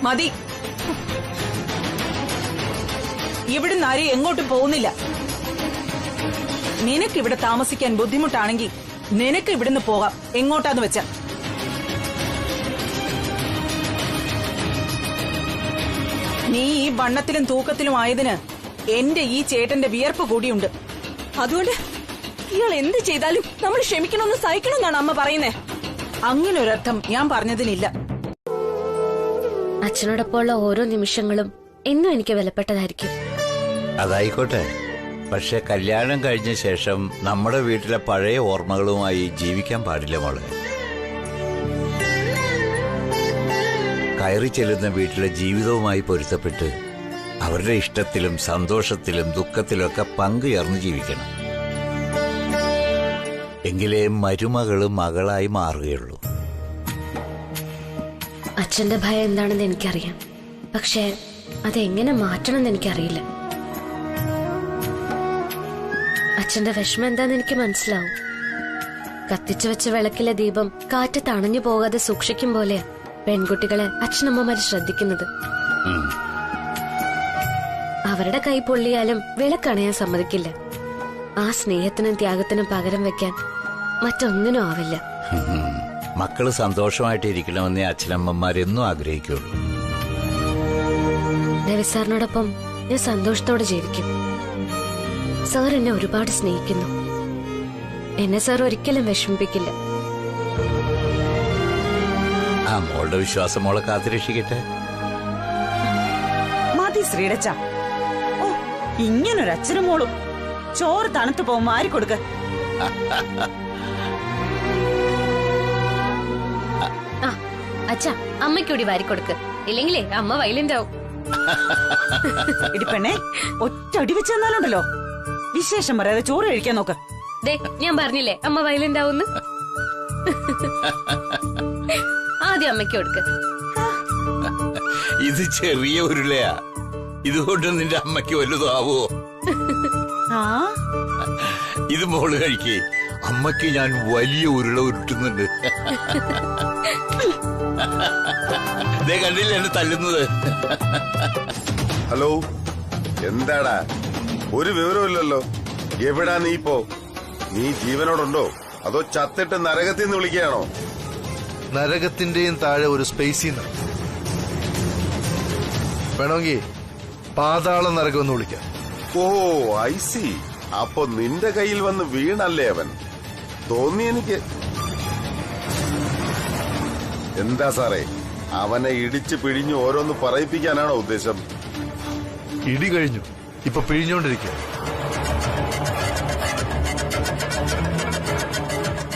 മതി. ഇവിടുന്ന് ആരും എങ്ങോട്ടും പോകുന്നില്ല. നിനക്കിവിടെ താമസിക്കാൻ ബുദ്ധിമുട്ടാണെങ്കിൽ നിനക്ക് ഇവിടുന്ന് പോകാം, എങ്ങോട്ടാന്ന് വെച്ചാ. നീ ഈ വണ്ണത്തിലും തൂക്കത്തിലും ആയതിന് എന്റെ ഈ ചേട്ടന്റെ വിയർപ്പ് കൂടിയുണ്ട്. അതുകൊണ്ട് ഇയാൾ എന്ത് ചെയ്താലും നമ്മൾ ക്ഷമിക്കണമെന്ന് സഹിക്കണമെന്നാണ് അമ്മ പറയുന്നേ. അങ്ങനെ ഒരർത്ഥം ഞാൻ പറഞ്ഞതിനില്ല. അച്ഛനോടൊപ്പമുള്ള ഓരോ നിമിഷങ്ങളും എന്നും എനിക്ക് വിലപ്പെട്ടതായിരിക്കും. അതായിക്കോട്ടെ, പക്ഷെ കല്യാണം കഴിഞ്ഞ ശേഷം നമ്മുടെ വീട്ടിലെ പഴയ ഓർമ്മകളുമായി ജീവിക്കാൻ പാടില്ല മോളെ. കയറി ചെല്ലുന്ന വീട്ടിലെ ജീവിതവുമായി പൊരുത്തപ്പെട്ട് അവരുടെ ഇഷ്ടത്തിലും സന്തോഷത്തിലും ദുഃഖത്തിലൊക്കെ പങ്കുചേർന്ന് ജീവിക്കണം. എങ്കിലേ മരുമകള് മകളായി മാറുകയുള്ളൂ. അച്ഛന്റെ ഭയം എന്താണെന്ന് എനിക്കറിയാം. പക്ഷെ അതെങ്ങനെ മാറ്റണമെന്ന് എനിക്കറിയില്ല. അച്ഛന്റെ വിഷമം എന്താന്ന് എനിക്ക് മനസ്സിലാവും. കത്തിച്ചു വെച്ച വിളക്കിലെ ദീപം കാറ്റത്ത് അണഞ്ഞു പോകാതെ സൂക്ഷിക്കും പോലെയാ പെൺകുട്ടികളെ അച്ഛനമ്മമാര് ശ്രദ്ധിക്കുന്നത്. അവരുടെ കൈ പൊള്ളിയാലും വിളക്കണയാൻ സമ്മതിക്കില്ല. ആ സ്നേഹത്തിനും ത്യാഗത്തിനും പകരം വെക്കാൻ മറ്റൊന്നിനും ആവില്ല. മക്കള് സന്തോഷമായിട്ടിരിക്കണമെന്നേ അച്ഛനമ്മമാരെന്നും ആഗ്രഹിക്കുള്ളൂ. രവി സാറിനോടൊപ്പം ഞാൻ സന്തോഷത്തോടെ ജീവിക്കും. സാർ എന്നെ ഒരുപാട് സ്നേഹിക്കുന്നു. എന്നെ സാർ ഒരിക്കലും വിഷമിപ്പിക്കില്ല. ആ മോളുടെ വിശ്വാസം മോളെ കാത്തുരക്ഷിക്കട്ടെ. മതി ശ്രീടച്ച. ഓ, ഇങ്ങനൊരു അച്ഛനും മോളും. ചോറ് തണുത്തു പോകും, മാറി കൊടുക്ക. അച്ഛാ, അമ്മയ്ക്കൂടി വാരി കൊടുക്ക്. ഇല്ലെങ്കിലേ അമ്മ വയലന്റ് ആവും. ഇടിപ്പെണ്ണേ, ഒറ്റ അടി വെച്ച് തന്നാലുണ്ടല്ലോ വിശേഷം പറയാതെ ചോറ് കഴിക്കാൻ നോക്ക. ഞാൻ പറഞ്ഞില്ലേ അമ്മ വയലന്റ് ആവുന്നു. ആദ്യം അമ്മയ്ക്ക് കൊടുക്ക്. ഇത് ചെറിയ ഉരുളയാ, ഇതുകൊണ്ട് നിന്റെ അമ്മയ്ക്ക് വലുതാവോ? ഇത് മോള് കഴിക്കേ. അമ്മയ്ക്ക് ഞാൻ വലിയ ഉരുള ഉരുട്ടുന്നുണ്ട്. കണ്ടില്ല എന്നെ തല്ലുന്നത്. ഹലോ, എന്താടാ ഒരു വിവരമില്ലല്ലോ? എവിടാ നീ ഇപ്പോ? നീ ജീവനോടുണ്ടോ അതോ ചത്തിട്ട് നരകത്തിൽ നിന്ന് വിളിക്കുകയാണോ? നരകത്തിന്റെയും താഴെ ഒരു സ്പേസിൽ നിന്ന് വേണമെങ്കിൽ പാതാള നരകം എന്ന് വിളിക്കാം. ഓ, ഐ സി. അപ്പൊ നിന്റെ കയ്യിൽ വന്ന് വീണല്ലേ അവൻ? തോന്നി എനിക്ക്. എന്താ സാറേ, അവനെ ഇടിച്ച് പിഴിഞ്ഞു ഓരോന്ന് പറയിപ്പിക്കാനാണോ ഉദ്ദേശം? ഇടി കഴിഞ്ഞു, ഇപ്പൊ പിഴിഞ്ഞോണ്ടിരിക്കുക.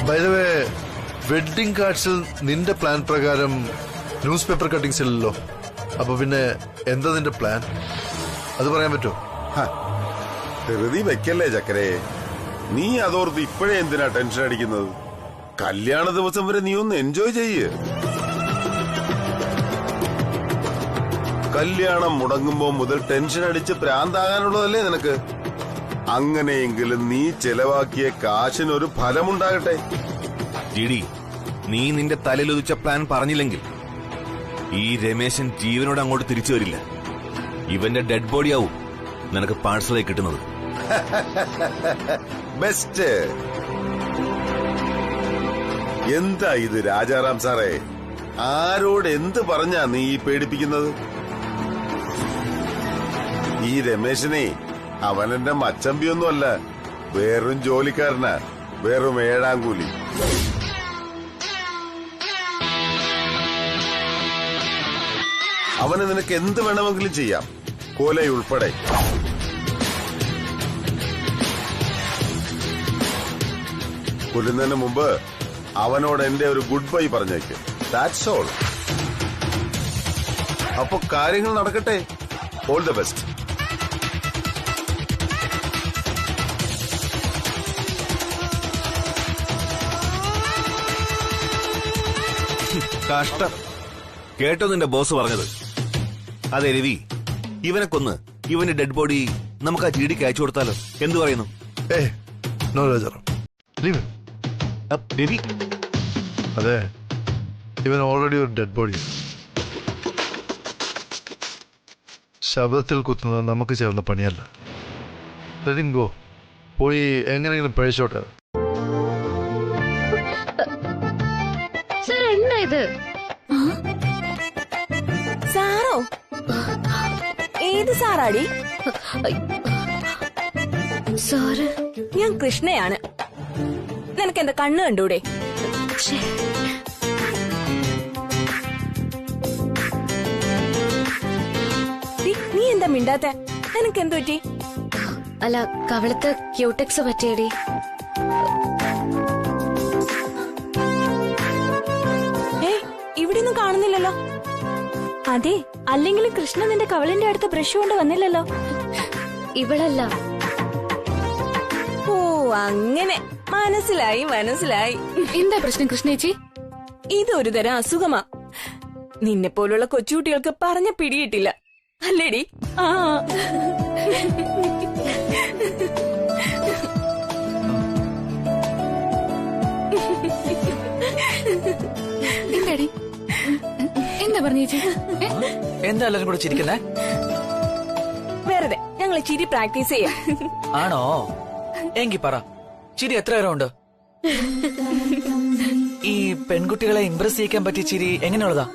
ബൈ ദ വേ, വെഡിങ് കാർഡ്സിൽ നിന്റെ പ്ലാൻ പ്രകാരം ന്യൂസ് പേപ്പർ കട്ടിങ്സ് ഇല്ലല്ലോ. അപ്പൊ പിന്നെ എന്താ നിന്റെ പ്ലാൻ? അത് പറയാൻ പറ്റുമോ? ധൃതി വെക്കല്ലേ ചക്കരേ. നീ അതോർത്ത് ഇപ്പോഴേ എന്തിനാ ടെൻഷൻ അടിക്കുന്നത്? കല്യാണ ദിവസം വരെ നീ ഒന്ന് എൻജോയ് ചെയ്യ്. കല്യാണം മുടങ്ങുമ്പോ മുതൽ ടെൻഷൻ അടിച്ച് പ്രാന്താകാനുള്ളതല്ലേ നിനക്ക്? അങ്ങനെയെങ്കിലും നീ ചെലവാക്കിയ കാശിനൊരു ഫലമുണ്ടാകട്ടെ. ജിഡി, നീ നിന്റെ തലയിലൊതിച്ച പ്ലാൻ പറഞ്ഞില്ലെങ്കിൽ ഈ രമേശൻ ജീവനോട് അങ്ങോട്ട് തിരിച്ചു വരില്ല. ഇവന്റെ ഡെഡ് ബോഡിയാവും നിനക്ക് പാഴ്സലായി കിട്ടുന്നത്. ബെസ്റ്റ്. എന്താ ഇത് രാജാറാം സാറേ? ആരോട് എന്ത് പറഞ്ഞാ നീ ഈ പേടിപ്പിക്കുന്നത്? ഈ രമേശനെ അവനെന്റെ മച്ചമ്പിയൊന്നുമല്ല, വേറും ജോലിക്കാരനാ, വെറും ഏഴാം കൂലി. അവന് നിനക്ക് എന്ത് വേണമെങ്കിലും ചെയ്യാം, കൊലയുൾപ്പെടെ. കൊല്ലുന്നതിന് മുമ്പ് അവനോട് എന്റെ ഒരു ഗുഡ് ബൈ പറഞ്ഞേക്ക്. That's all. അപ്പൊ കാര്യങ്ങൾ നടക്കട്ടെ. All the best. കഷ്ടം. കേട്ടോ നിന്റെ ബോസ് പറഞ്ഞത്? അതെ രവി, ഇവനെ കൊന്ന് ഇവന്റെ ഡെഡ് ബോഡി നമുക്ക് ആ ജിഡിക്ക് അയച്ചു കൊടുത്താലോ? എന്തു പറയുന്നു? രവി, അതെ, ഇവൻ ഓൾറെഡി ഒരു ഡെഡ് ബോഡി. ശബ്ദത്തിൽ കുത്തുന്നത് നമുക്ക് ചേർന്ന പണിയല്ല. ഗോ, പോയി എങ്ങനെയെങ്കിലും പഴിച്ചോട്ടെ. എന്താ ഇത്? സാറോ? ഏത് സാറാടി? സാറ് ഞാൻ കൃഷ്ണയാണ്. നിനക്ക് എന്താ കണ്ണ് കണ്ടൂടെ? നീ എന്താ മിണ്ടാത്ത? നിനക്ക് എന്ത് പറ്റി? അല്ല, കവളത്ത് ക്യൂടെക്സ് പറ്റിയടി. ഇവിടെയൊന്നും കാണുന്നില്ലല്ലോ. അതെ, അല്ലെങ്കിൽ കൃഷ്ണ നിന്റെ കവളിന്റെ അടുത്ത് ബ്രഷ് കൊണ്ട് വന്നില്ലല്ലോ. ഇവളല്ല. ഓ അങ്ങനെ, മനസ്സിലായി മനസ്സിലായി. എന്താ പ്രശ്നം കൃഷ്ണേച്ചി? ഇതൊരു തരം അസുഖമാ. നിന്നെ പോലുള്ള കൊച്ചുകുട്ടികൾക്ക് പറഞ്ഞ പിടിയിട്ടില്ല അല്ലേടി? ആ എന്താടി, എന്താ പറഞ്ഞേച്ചി? എന്താ എല്ലാരും കൂടെ ചിരിക്കുന്നേ? വെറുതെ ഞങ്ങൾ ചിരി പ്രാക്ടീസ് ചെയ്യാം. ആണോ? എങ്കി പറ, ചിരി എത്ര നേരം ഉണ്ട്? ഈ പെൺകുട്ടികളെ ഇംപ്രസ് ചെയ്യിക്കാൻ പറ്റിയ ചിരി എങ്ങനെയുള്ളതാ?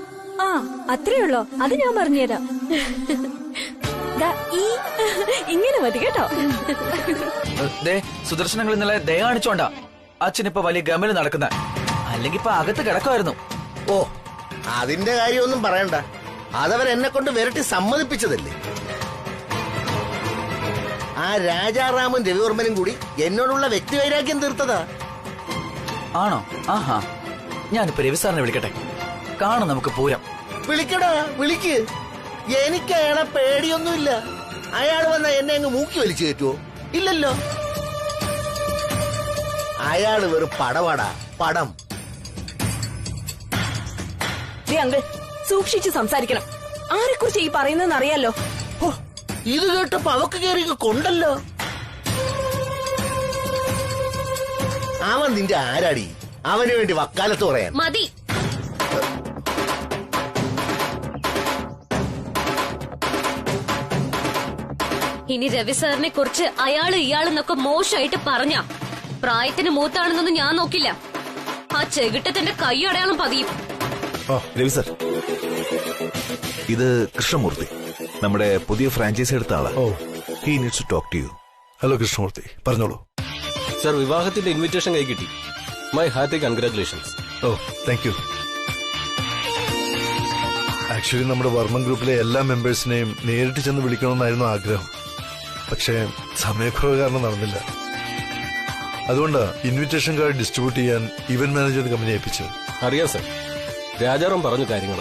ആ അത്രേ ഉള്ളോ? അത് ഞാൻ പറഞ്ഞുതരാം. ഇങ്ങനെ മതി കേട്ടോ. സുദർശനങ്ങൾ ഇന്നലെ ദയ കാണിച്ചോണ്ടാ അച്ഛനിപ്പോ വലിയ ഗമല് നടക്കുന്ന. അല്ലെങ്കിൽ ഇപ്പൊ അകത്ത് കിടക്കുമായിരുന്നു. ഓ, അതിന്റെ കാര്യമൊന്നും പറയണ്ട. അതവരെന്നെ കൊണ്ട് വിരട്ടി സമ്മതിപ്പിച്ചതല്ലേ. ആ രാജാറാമും രവിവർമ്മനും കൂടി എന്നോടുള്ള വ്യക്തിവൈരാഗ്യം തീർത്തതാ. ആണോ? ആഹാ, ഞാനിപ്പോ രവി സാറിനെ വിളിക്കട്ടെ. കാണും നമുക്ക് പൂരം. വിളിക്കടാ, വിളിക്ക്. എനിക്ക് അയാളെ പേടിയൊന്നുമില്ല. അയാൾ വന്ന എന്നെ അങ്ങ് മൂക്കി വലിച്ചു കയറ്റുവോ? ഇല്ലല്ലോ. അയാള് വെറും പടവാടാ, പടം. അങ്കിൾ, സൂക്ഷിച്ച് സംസാരിക്കണം. ആരെക്കുറിച്ച് ഈ പറയുന്നതെന്ന് അറിയാലോ. ഇത് കേട്ടപ്പോ അവക്ക് കയറി കൊണ്ടല്ലോ. അവൻ നിന്റെ ആരാടി? അവന് വേണ്ടി വക്കാലത്ത് പറയാൻ മതി. ഇനി രവി സാറിനെ കുറിച്ച് അയാള് ഇയാളെന്നൊക്കെ മോശമായിട്ട് പറഞ്ഞ പ്രായത്തിന് മൂത്താണെന്നൊന്നും ഞാൻ നോക്കില്ല. ആ ചെകിട്ടത്തിന്റെ കൈയടയാളം പതിയും. രവി സാർ, ഇത് കൃഷ്ണമൂർത്തി, നമ്മുടെ പുതിയ ഫ്രാഞ്ചൈസി എടുത്ത ആളാ. He needs to talk to you. Hello Krishnamurthy, പറഞ്ഞോളൂ. സർ, വിവാഹത്തിന്റെ ഇൻവിറ്റേഷൻ കൈ കിട്ടി. My hearty congratulations. Oh, thank you. Actually നമ്മുടെ വർമ്മൻ ഗ്രൂപ്പിലെ എല്ലാ മെമ്പേഴ്സിനെയും നേരിട്ട് ചെന്ന് വിളിക്കണമെന്നായിരുന്നു ആഗ്രഹം. പക്ഷേ സമയക്കുറവ് കാരണം നടന്നില്ല. അതുകൊണ്ടാ ഇൻവിറ്റേഷൻ കാർഡ് ഡിസ്ട്രിബ്യൂട്ട് ചെയ്യാൻ ഇവന്റ് മാനേജ്മെന്റ് കമ്പനി ഏൽപ്പിച്ചത്. അറിയാം സർ, രാജാറാം പറഞ്ഞു കാര്യങ്ങൾ.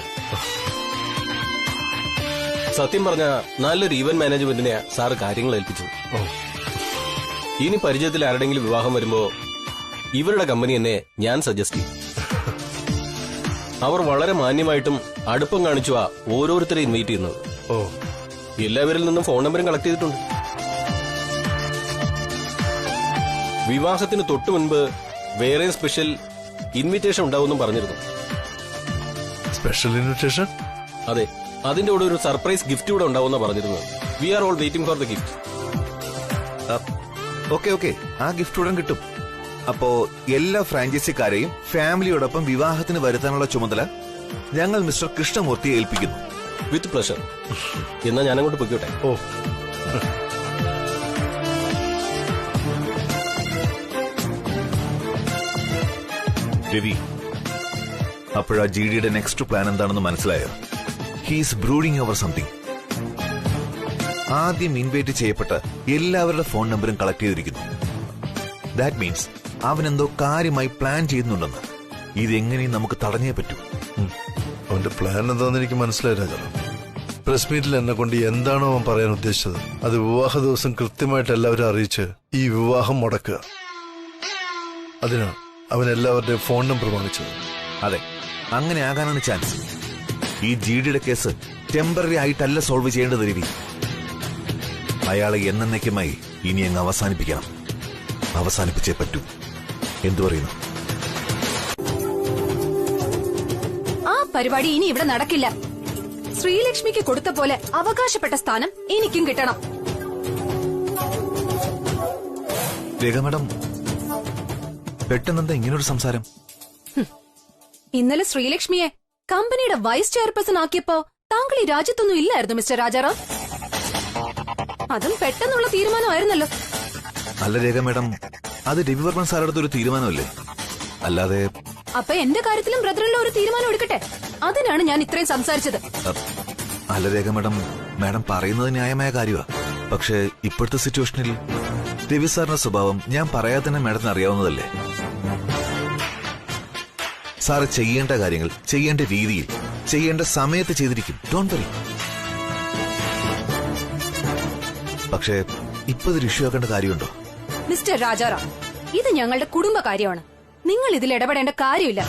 സത്യം പറഞ്ഞ നല്ലൊരു ഈവന്റ് മാനേജ്മെന്റിനെ സാറ് കാര്യങ്ങൾ ഏൽപ്പിച്ചത്. ഇനി പരിചയത്തിൽ ആരുടെങ്കിലും വിവാഹം വരുമ്പോ ഇവരുടെ കമ്പനി എന്നെ ഞാൻ സജസ്റ്റ് ചെയ്യും. അവർ വളരെ മാന്യമായിട്ടും അടുപ്പം കാണിച്ചുവാ ഓരോരുത്തരെ ഇൻവൈറ്റ് ചെയ്യുന്നത്. എല്ലാവരിൽ നിന്നും ഫോൺ നമ്പറും കളക്ട് ചെയ്തിട്ടുണ്ട്. വിവാഹത്തിന് തൊട്ടു മുൻപ് വേറെ സ്പെഷ്യൽ ഇൻവിറ്റേഷൻ ഉണ്ടാവുമെന്നും പറഞ്ഞിരുന്നു. Special invitation? അതെ, അതിന്റെ കൂടെ ഒരു സർപ്രൈസ് ഗിഫ്റ്റ് കൂടെ ഉണ്ടാവുന്ന പറഞ്ഞിരുന്നത്. We are all waiting for the gift. Okay, ആ ഗിഫ്റ്റ് ഉടൻ കിട്ടും. അപ്പോ എല്ലാ ഫ്രാഞ്ചൈസിക്കാരെയും ഫാമിലിയോടൊപ്പം വിവാഹത്തിന് വരുത്താനുള്ള ചുമതല ഞങ്ങൾ മിസ്റ്റർ കൃഷ്ണമൂർത്തിയെ ഏൽപ്പിക്കുന്നു. With pleasure. എന്നാ ഞാനങ്ങോട്ട് പൊയ്ക്കോട്ടെ. ഓ, രവി, അപ്പോഴാ ജിഡിയുടെ നെക്സ്റ്റ് പ്ലാൻ എന്താണെന്ന് മനസ്സിലായോ? He's brooding over something. ആദ്യം ഇൻവൈറ്റ് ചെയ്യപ്പെട്ട എല്ലാവരുടെ ഫോൺ നമ്പറും കളക്ട് ചെയ്തിരിക്കുന്നു. ദാറ്റ് മീൻസ് അവനെന്തോ കാര്യമായി പ്ലാൻ ചെയ്യുന്നുണ്ടെന്ന്. ഇതെങ്ങനെയും നമുക്ക് തടഞ്ഞേ പറ്റൂ. അവന്റെ പ്ലാൻ എന്താണെന്ന് എനിക്ക് മനസ്സിലായി രാജാ. പ്രസ് മീറ്റിൽ എന്നെ കൊണ്ട് എന്താണോ അവൻ പറയാൻ ഉദ്ദേശിച്ചത് അത് വിവാഹ ദിവസം കൃത്യമായിട്ട് എല്ലാവരും അറിയിച്ച് ഈ വിവാഹം മുടക്കുക. അതിനാണ് അവൻ എല്ലാവരുടെയും ഫോൺ നമ്പർ വാങ്ങിച്ചത്. അതെ, അങ്ങനെ ആകാനാണ് ചാൻസ്. ഈ ജിഡിയുടെ കേസ് ടെമ്പററി ആയിട്ടല്ല സോൾവ് ചെയ്യേണ്ടത് രവി. അയാളെ എന്നേക്കുമായി ഇനി അങ്ങ് അവസാനിപ്പിക്കണം. അവസാനിപ്പിച്ചേ പറ്റൂ. എന്തു പറയുന്നു? ആ പരിപാടി ഇനി ഇവിടെ നടക്കില്ല. ശ്രീലക്ഷ്മിക്ക് കൊടുത്ത പോലെ അവകാശപ്പെട്ട സ്ഥാനം എനിക്കും കിട്ടണം. രേഖ മാഡം, പെട്ടെന്നെന്താ ഇങ്ങനൊരു സംസാരം? ഇന്നലെ ശ്രീലക്ഷ്മിയെ കമ്പനിയുടെ വൈസ് ചെയർപേഴ്സൺ ആക്കിയപ്പോ താങ്കൾ ഈ രാജ്യത്തൊന്നും ഇല്ലായിരുന്നു മിസ്റ്റർ രാജാറാം. അതും പെട്ടെന്നുള്ള തീരുമാനമായിരുന്നല്ലോ. അല്ല രേഖ മാഡം, അത് രവിവർമ്മൻ സാറടുത്ത ഒരു തീരുമാനമല്ലേ, അല്ലാതെ. അപ്പൊ എന്റെ കാര്യത്തിലും ബ്രദറിലുള്ള ഒരു തീരുമാനം എടുക്കട്ടെ, അതിനാണ് ഞാൻ ഇത്രയും സംസാരിച്ചത്. അല്ല രേഖ മാഡം, മാഡം പറയുന്നത് ന്യായമായ കാര്യമാ. പക്ഷെ ഇപ്പോഴത്തെ സിറ്റുവേഷനിൽ രവി സാറിന്റെ സ്വഭാവം ഞാൻ പറയാതെ തന്നെ മാഡത്തിന് അറിയാവുന്നതല്ലേ. സാറ് ചെയ്യേണ്ട കാര്യങ്ങൾ ചെയ്യേണ്ട രീതിയിൽ ചെയ്യേണ്ട സമയത്ത് ചെയ്തിരിക്കും. Don't worry. പക്ഷേ ഇപ്പൊ ഇതൊരു ഇഷ്യൂ ആക്കേണ്ട കാര്യമുണ്ടോ? മിസ്റ്റർ രാജാറാം, ഇത് ഞങ്ങളുടെ കുടുംബ കാര്യമാണ്. നിങ്ങൾ ഇതിൽ ഇടപെടേണ്ട കാര്യമില്ല.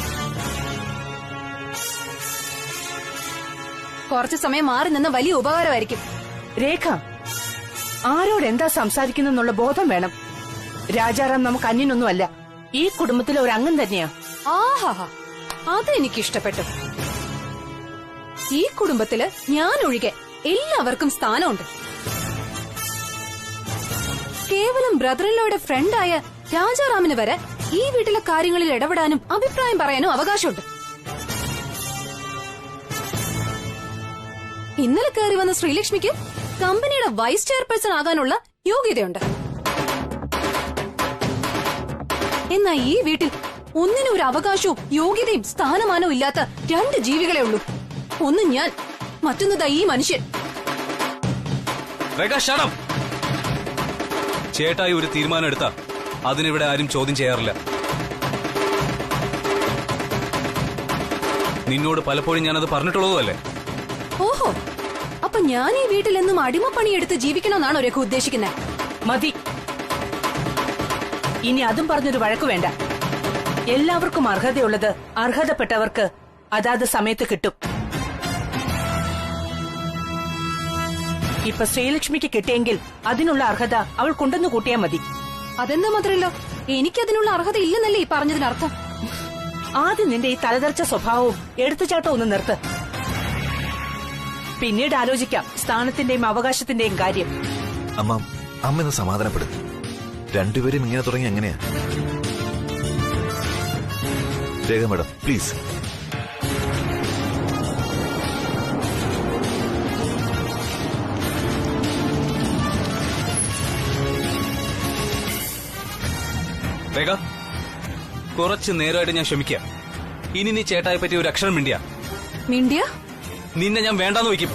കുറച്ചു സമയം മാറി നിന്ന് വലിയ ഉപകാരമായിരിക്കും. രേഖ, ആരോട് എന്താ സംസാരിക്കുന്നുള്ള ബോധം വേണം. രാജാറാം നമുക്ക് അന്യനൊന്നുമല്ല, ഈ കുടുംബത്തിലെ ഒരു അംഗം തന്നെയാ. ആഹാ, അതെനിക്ക് ഇഷ്ടപ്പെട്ടു. ഈ കുടുംബത്തില് ഞാൻ ഒഴികെ എല്ലാവർക്കും സ്ഥാനമുണ്ട്. കേവലം ബ്രദറിലോയുടെ ഫ്രണ്ടായ രാജാറാമിന് വരെ ഈ വീട്ടിലെ കാര്യങ്ങളിൽ ഇടപെടാനും അഭിപ്രായം പറയാനും അവകാശമുണ്ട്. ഇന്നലെ കയറി വന്ന ശ്രീലക്ഷ്മിക്ക് കമ്പനിയുടെ വൈസ് ചെയർപേഴ്സൺ ആകാനുള്ള യോഗ്യതയുണ്ട്. എന്നാൽ ഈ വീട്ടിൽ ഒന്നിനും ഒരു അവകാശവും യോഗ്യതയും സ്ഥാനമാനവും ഇല്ലാത്ത രണ്ട് ജീവികളെ ഉള്ളൂ. ഒന്ന് ഞാൻ, മറ്റൊന്നത് ഈ മനുഷ്യൻ. ചേട്ടായി ഒരു തീരുമാനം എടുത്താ അതിനിവിടെ ആരും ചോദ്യം ചെയ്യാറില്ല. നിന്നോട് പലപ്പോഴും ഞാനത് പറഞ്ഞിട്ടുള്ളതല്ലേ. ഓഹോ, അപ്പൊ ഞാൻ ഈ വീട്ടിൽ എന്നും അടിമപ്പണിയെടുത്ത് ജീവിക്കണമെന്നാണോ രഘു ഉദ്ദേശിക്കുന്നത്? മതി, ഇനി അതും പറഞ്ഞൊരു വഴക്കു വേണ്ട. എല്ലാവർക്കും അർഹതയുള്ളത് അർഹതപ്പെട്ടവർക്ക് അതാത് സമയത്ത് കിട്ടും. ഇപ്പൊ ശ്രീലക്ഷ്മിക്ക് കിട്ടിയെങ്കിൽ അതിനുള്ള അർഹത അവൾ കൊണ്ടെന്ന് കൂട്ടിയാ മതി. അതെന്താ മാത്രല്ലോ, എനിക്കതിനുള്ള അർഹത ഇല്ലെന്നല്ലേ ഈ പറഞ്ഞതിനർത്ഥം? ആദ്യം നിന്റെ ഈ തലതെറിച്ച സ്വഭാവവും എടുത്തുചാട്ടം ഒന്ന് നിർത്ത്. പിന്നീട് ആലോചിക്കാം സ്ഥാനത്തിന്റെയും അവകാശത്തിന്റെയും കാര്യം. അമ്മ ഇന്ന് സമാധാനപ്പെടും. രണ്ടുപേരും ഇങ്ങനെ തുടങ്ങി എങ്ങനെയാ? രേഖ മാഡം പ്ലീസ്. രേഖ, കുറച്ചു നേരമായിട്ട് ഞാൻ ക്ഷമിക്കാം. ഇനി നീ ചേട്ടായെ പറ്റി ഒരു അക്ഷരം മിണ്ടിയ നിന്നെ ഞാൻ വേണ്ടാന്ന് വയ്ക്കും.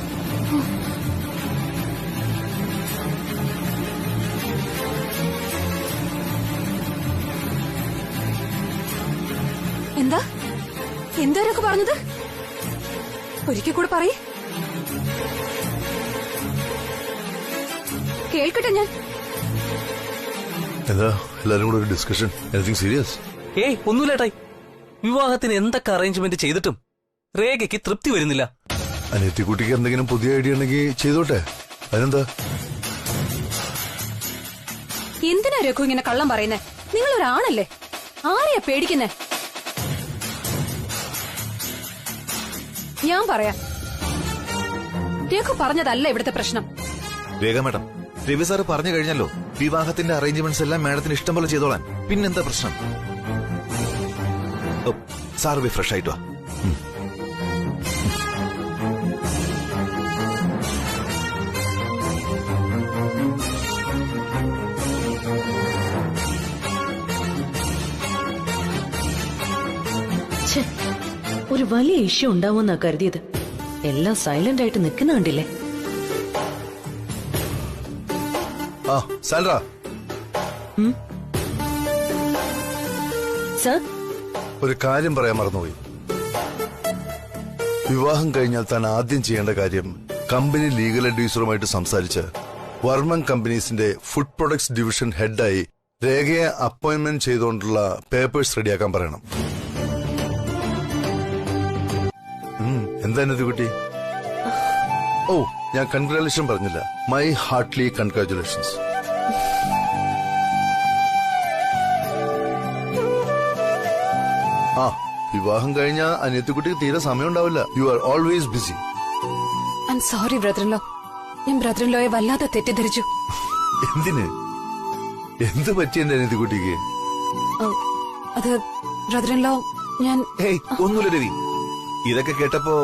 എന്താ എന്താരൊക്കെ പറഞ്ഞത്? ഒരിക്കൽ കൂടെ പറയേ, കേൾക്കട്ടെ ഞാൻ. എന്താ എല്ലാരും കൂടെ ഒരു ഡിസ്കഷൻ? Anything serious? ഏയ് ഒന്നുമില്ലേട്ടായി. വിവാഹത്തിന് എന്തൊക്കെ അറേഞ്ച്മെന്റ് ചെയ്തിട്ടും രേഖയ്ക്ക് തൃപ്തി വരുന്നില്ല. അനിയത്തിക്കുട്ടിക്ക് എന്തെങ്കിലും പുതിയ ഐഡിയ ഉണ്ടെങ്കിൽ ചെയ്തോട്ടെ, അതിനെന്താ? എന്തിനാ രഘു ഇങ്ങനെ കള്ളം പറയുന്നേ? നിങ്ങളൊരാണല്ലേ, ആരെയാ പേടിക്കുന്നേ? ഞാൻ പറയാം, രഘു പറഞ്ഞതല്ല ഇവിടുത്തെ പ്രശ്നം. രേഖ മാഡം, രവി സാറ് പറഞ്ഞു കഴിഞ്ഞല്ലോ വിവാഹത്തിന്റെ അറേഞ്ച്മെന്റ്സ് എല്ലാം മാഡത്തിന് ഇഷ്ടം പോലെ ചെയ്തോളാൻ. പിന്നെന്താ പ്രശ്നം? സാർ പോയി ഫ്രഷ് ആയിട്ട് വാ. ഒരു വലിയ ഇഷ്യൂ ഉണ്ടാവുമെന്നാ കരുതിയത്. എല്ലാം സൈലന്റ് ആയിട്ട് നിൽക്കുന്ന കണ്ടില്ലേ? സാൻഡ്ര, സർ, ഒരു കാര്യം പറയാൻ മറന്നുപോയി. വിവാഹം കഴിഞ്ഞാൽ താൻ ആദ്യം ചെയ്യേണ്ട കാര്യം കമ്പനി ലീഗൽ അഡ്വൈസറുമായിട്ട് സംസാരിച്ച് വർമ്മൻ കമ്പനീസിന്റെ ഫുഡ് പ്രൊഡക്ട്സ് ഡിവിഷൻ ഹെഡായി രേഖയെ അപ്പോയിന്റ്മെന്റ് ചെയ്തുകൊണ്ടുള്ള പേപ്പേഴ്സ് റെഡിയാക്കാൻ പറയണം. എന്താ കുട്ടി? ഓ, ഞാൻ കൺഗ്രാറ്റുലേഷൻ പറഞ്ഞില്ല. My heartily congratulations. വിവാഹം കഴിഞ്ഞ അനിയത്തിക്കുട്ടിക്ക് തീരെ സമയം ഉണ്ടാവില്ല. You are always busy. I am sorry brother in law. ഞാൻ ബ്രദറിൻലോയെ വല്ലാതെ തെറ്റിദ്ധരിച്ചു. എന്തിന്? എന്ത് പറ്റി എന്റെ അനിയത്തിക്കുട്ടിക്ക്? അത് ബ്രദറിൻലോ, ഞാൻ ഒന്നുമില്ല രവി. ഇതൊക്കെ കേട്ടപ്പോ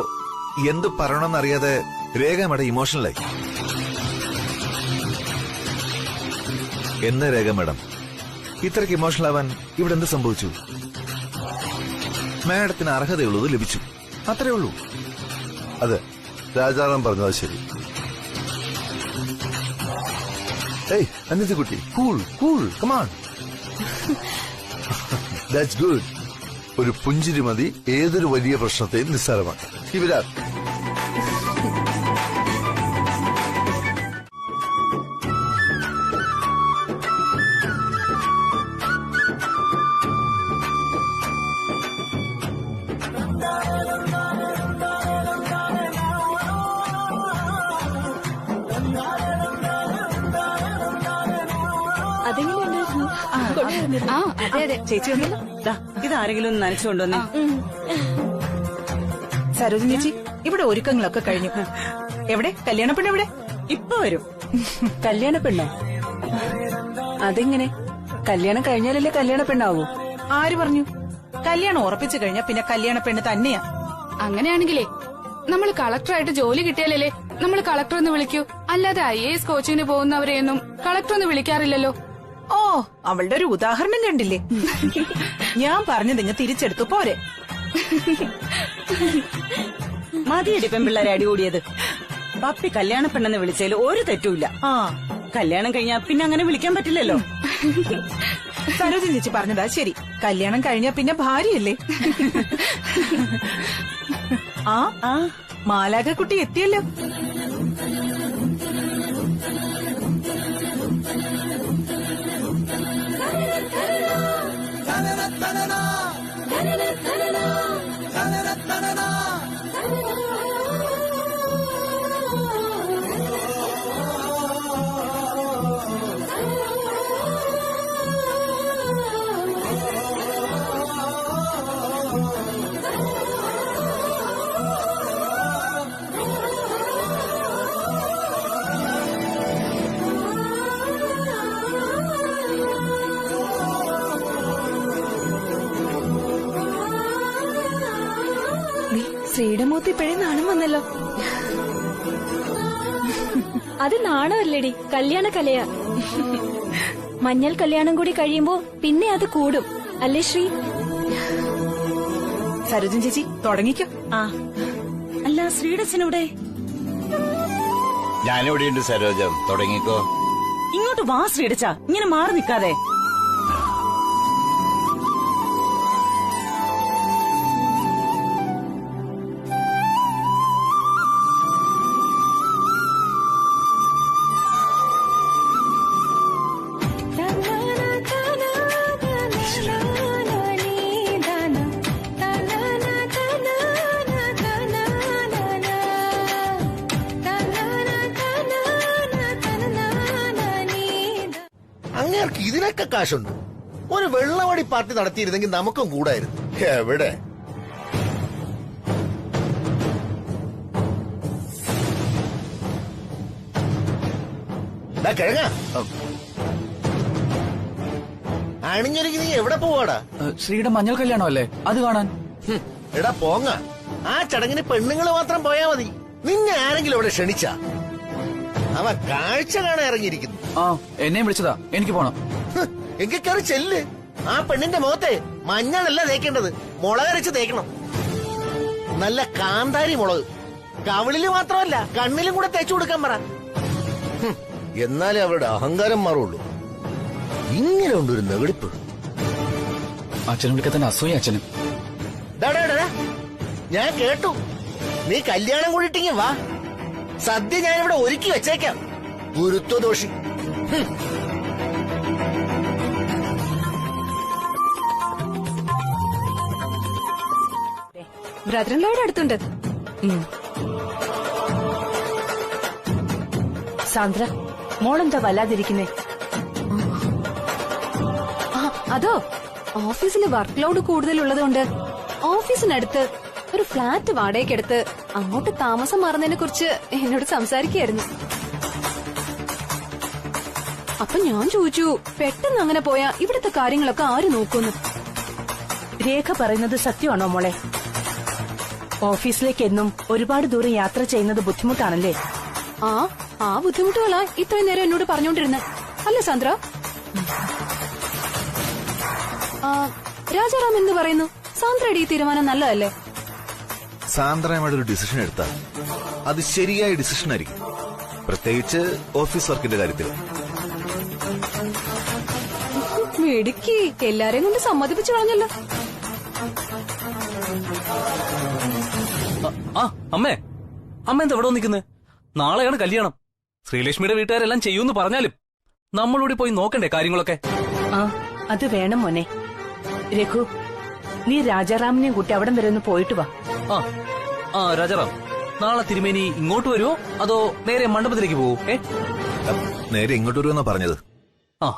എന്ത് പറയണമെന്നറിയാതെ രേഖ മാഡം ഇമോഷണലായി. എന്നാ രേഖ മാഡം, ഇത്രയ്ക്ക് ഇമോഷണൽ ആവാൻ ഇവിടെ എന്ത് സംഭവിച്ചു? മാഡത്തിന് അർഹതയുള്ളത് ലഭിച്ചു, അത്രേ ഉള്ളൂ. അതെ, രാജാറാം പറഞ്ഞത് ശരി. ഏയ് അനിതക്കുട്ടി, cool cool, come on. That's good. ഒരു പുഞ്ചിരി മതി ഏതൊരു വലിയ പ്രശ്നത്തെയും നിസ്സാരമാക്കാം. ഇവരാ ചേച്ചി ഒന്നല്ലോ. ഇതാരെങ്കിലും ഒന്ന് നനച്ചു കൊണ്ടുവന്നേ. സരോജിനി ചേച്ചി, ഇവിടെ ഒരുക്കങ്ങളൊക്കെ കഴിഞ്ഞു. എവിടെ കല്യാണ പെണ്ണ്? എവിടെ? ഇപ്പൊ വരും. കല്യാണ പെണ്ണോ? അതെങ്ങനെ? കല്യാണം കഴിഞ്ഞാലല്ലേ കല്യാണ പെണ്ണാവൂ? ആര് പറഞ്ഞു? കല്യാണം ഉറപ്പിച്ചു കഴിഞ്ഞാ പിന്നെ കല്യാണ പെണ്ണ് തന്നെയാ. അങ്ങനെയാണെങ്കിലേ നമ്മൾ കളക്ടറായിട്ട് ജോലി കിട്ടിയാലല്ലേ നമ്മൾ കളക്ടർ എന്ന് വിളിക്കൂ. അല്ലാതെ IAS കോച്ചിങ്ങിന് പോകുന്നവരെയൊന്നും കളക്ടർ എന്ന് വിളിക്കാറില്ലല്ലോ. ഓ, അവളുടെ ഒരു ഉദാഹരണം കണ്ടില്ലേ? ഞാൻ പറഞ്ഞതിങ്ങ് തിരിച്ചെടുത്തു പോരെ. മതിയടി പെൺപിള്ളേരെ അടികൂടിയത്. പപ്പി കല്യാണ പെണ്ണെന്ന് വിളിച്ചതിൽ ഒരു തെറ്റുമില്ല. കല്യാണം കഴിഞ്ഞാ പിന്നെ അങ്ങനെ വിളിക്കാൻ പറ്റില്ലല്ലോ. സരോജിനി ചേച്ചി പറഞ്ഞതാ ശരി. കല്യാണം കഴിഞ്ഞാ പിന്നെ ഭാര്യയല്ലേ. ആ മാലാഖക്കുട്ടി എത്തിയല്ലോ. ശ്രീയുടെ മൂത്ത് ഇപ്പോഴേ നാണം വന്നല്ലോ. അത് നാണമല്ലേടി, കല്യാണ കലയാ. മഞ്ഞൾ കല്യാണം കൂടി കഴിയുമ്പോ പിന്നെ അത് കൂടും, അല്ലേ ശ്രീ? സരോജിനി ചേച്ചി തുടങ്ങിക്കോ. അല്ല, ശ്രീയുടെ അച്ഛനവിടെ? ഞാനിവിടെയുണ്ട് സരോജം, തുടങ്ങിക്കോ. ഇങ്ങോട്ട് വാ ശ്രീടച്ച, ഇങ്ങനെ മാറി നിൽക്കാതെ. അങ്ങേർക്ക് ഇതിനൊക്കെ കാശുണ്ട്. ഒരു വെള്ളവടി പാർട്ടി നടത്തിയിരുന്നെങ്കിൽ നമുക്കും കൂടായിരുന്നു. എവിടെ? കിഴങ്ങ അണിഞ്ഞൊരുങ്ങി നീ എവിടെ പോവാടാ? ശ്രീയുടെ മഞ്ഞൾ കല്യാണം അല്ലേ, അത് കാണാൻ. എടാ പോങ്ങ, ആ ചടങ്ങിന് പെണ്ണുങ്ങള് മാത്രം പോയാ മതി. നിന്നെ ആരെങ്കിലും അവിടെ ക്ഷണിച്ച? അവ കാഴ്ച കാണാൻ ഇറങ്ങിയിരിക്കുന്നു. എന്നെ വിളിച്ചതാ, എനിക്ക് പോണം. എങ്കിൽ കയറി ചെല്ല്. ആ പെണ്ണിന്റെ മുഖത്തെ മഞ്ഞളല്ല തേക്കേണ്ടത്, മുളകരച്ച് തേക്കണം. നല്ല കാന്താരി മുളക്. കവിളില് മാത്രമല്ല കണ്ണിലും കൂടെ തേച്ചു കൊടുക്കാൻ പറ. എന്നാലേ അവരുടെ അഹങ്കാരം മാറുള്ളൂ. ഇങ്ങനെ ഉണ്ട് ഒരു നെഗടിപ്പ്. അച്ഛനും വിളിക്കാൻ തന്നെ അസൂയ അച്ഛനും. ഞാൻ കേട്ടു, നീ കല്യാണം കൂടിയിട്ടെങ്കിൽ വാ. സദ്യ ഞാനിവിടെ ഒരുക്കി വെച്ചേക്കാം. ഗുരുത്വദോഷി. ബ്രദറിനോട് അടുത്തുണ്ട്. സാന്ദ്ര, മോളെന്താ വല്ലാതിരിക്കുന്നേ? അതോ, ഓഫീസിൽ വർക്ക് ലോഡ് കൂടുതലുള്ളതുകൊണ്ട് ഓഫീസിനടുത്ത് ഒരു ഫ്ലാറ്റ് വാടകയ്ക്കെടുത്ത് അങ്ങോട്ട് താമസം മാറുന്നതിനെ കുറിച്ച് എന്നോട് സംസാരിക്കുകയായിരുന്നു. അപ്പൊ ഞാൻ ചോദിച്ചു, പെട്ടെന്ന് അങ്ങനെ പോയാ ഇവിടുത്തെ കാര്യങ്ങളൊക്കെ ആര് നോക്കുന്നു? രേഖ പറയുന്നത് സത്യമാണോ മോളെ? ഓഫീസിലേക്ക് എന്നും ഒരുപാട് ദൂരം യാത്ര ചെയ്യുന്നത് ബുദ്ധിമുട്ടാണല്ലേ? ആ ബുദ്ധിമുട്ടുകളാ ഇത്രയും നേരം എന്നോട് പറഞ്ഞോണ്ടിരുന്നത്, അല്ലേ സാന്ദ്ര? രാജാറാം എന്ത് പറയുന്നു? സാന്ദ്രയുടെ ഈ തീരുമാനം നല്ലതല്ലേ? സാന്ദ്രയുടെ ഒരു ഡിസിഷൻ എടുത്താൽ അത് ശരിയായ ഡിസിഷൻ ആയിരിക്കും, പ്രത്യേകിച്ച് ഓഫീസ് വർക്കിന്റെ കാര്യത്തിൽ. മിടുക്കി, എല്ലാരെയും കൊണ്ട് സമ്മതിപ്പിച്ചു കളഞ്ഞല്ലോ. അമ്മേ, അമ്മ എന്താ ഇവിടെ നിൽക്കുന്നത്? നാളെയാണ് കല്യാണം. ശ്രീലക്ഷ്മിയുടെ വീട്ടുകാരെല്ലാം ചെയ്യൂന്ന് പറഞ്ഞാലും നമ്മളോട് പോയി നോക്കണ്ടേ കാര്യങ്ങളൊക്കെ? അത് വേണം മോനെ. രഘു, നീ രാജാറാമിനെയും കൂട്ടി അവിടം വരെ ഒന്ന് പോയിട്ട് വാ. രാജാറാം, നാളെ തിരുമേനി ഇങ്ങോട്ട് വരുമോ അതോ നേരെ മണ്ഡപത്തിലേക്ക് പോവോ? നേരെ ഇങ്ങോട്ട് വരുമെന്നാ പറഞ്ഞത്. ആ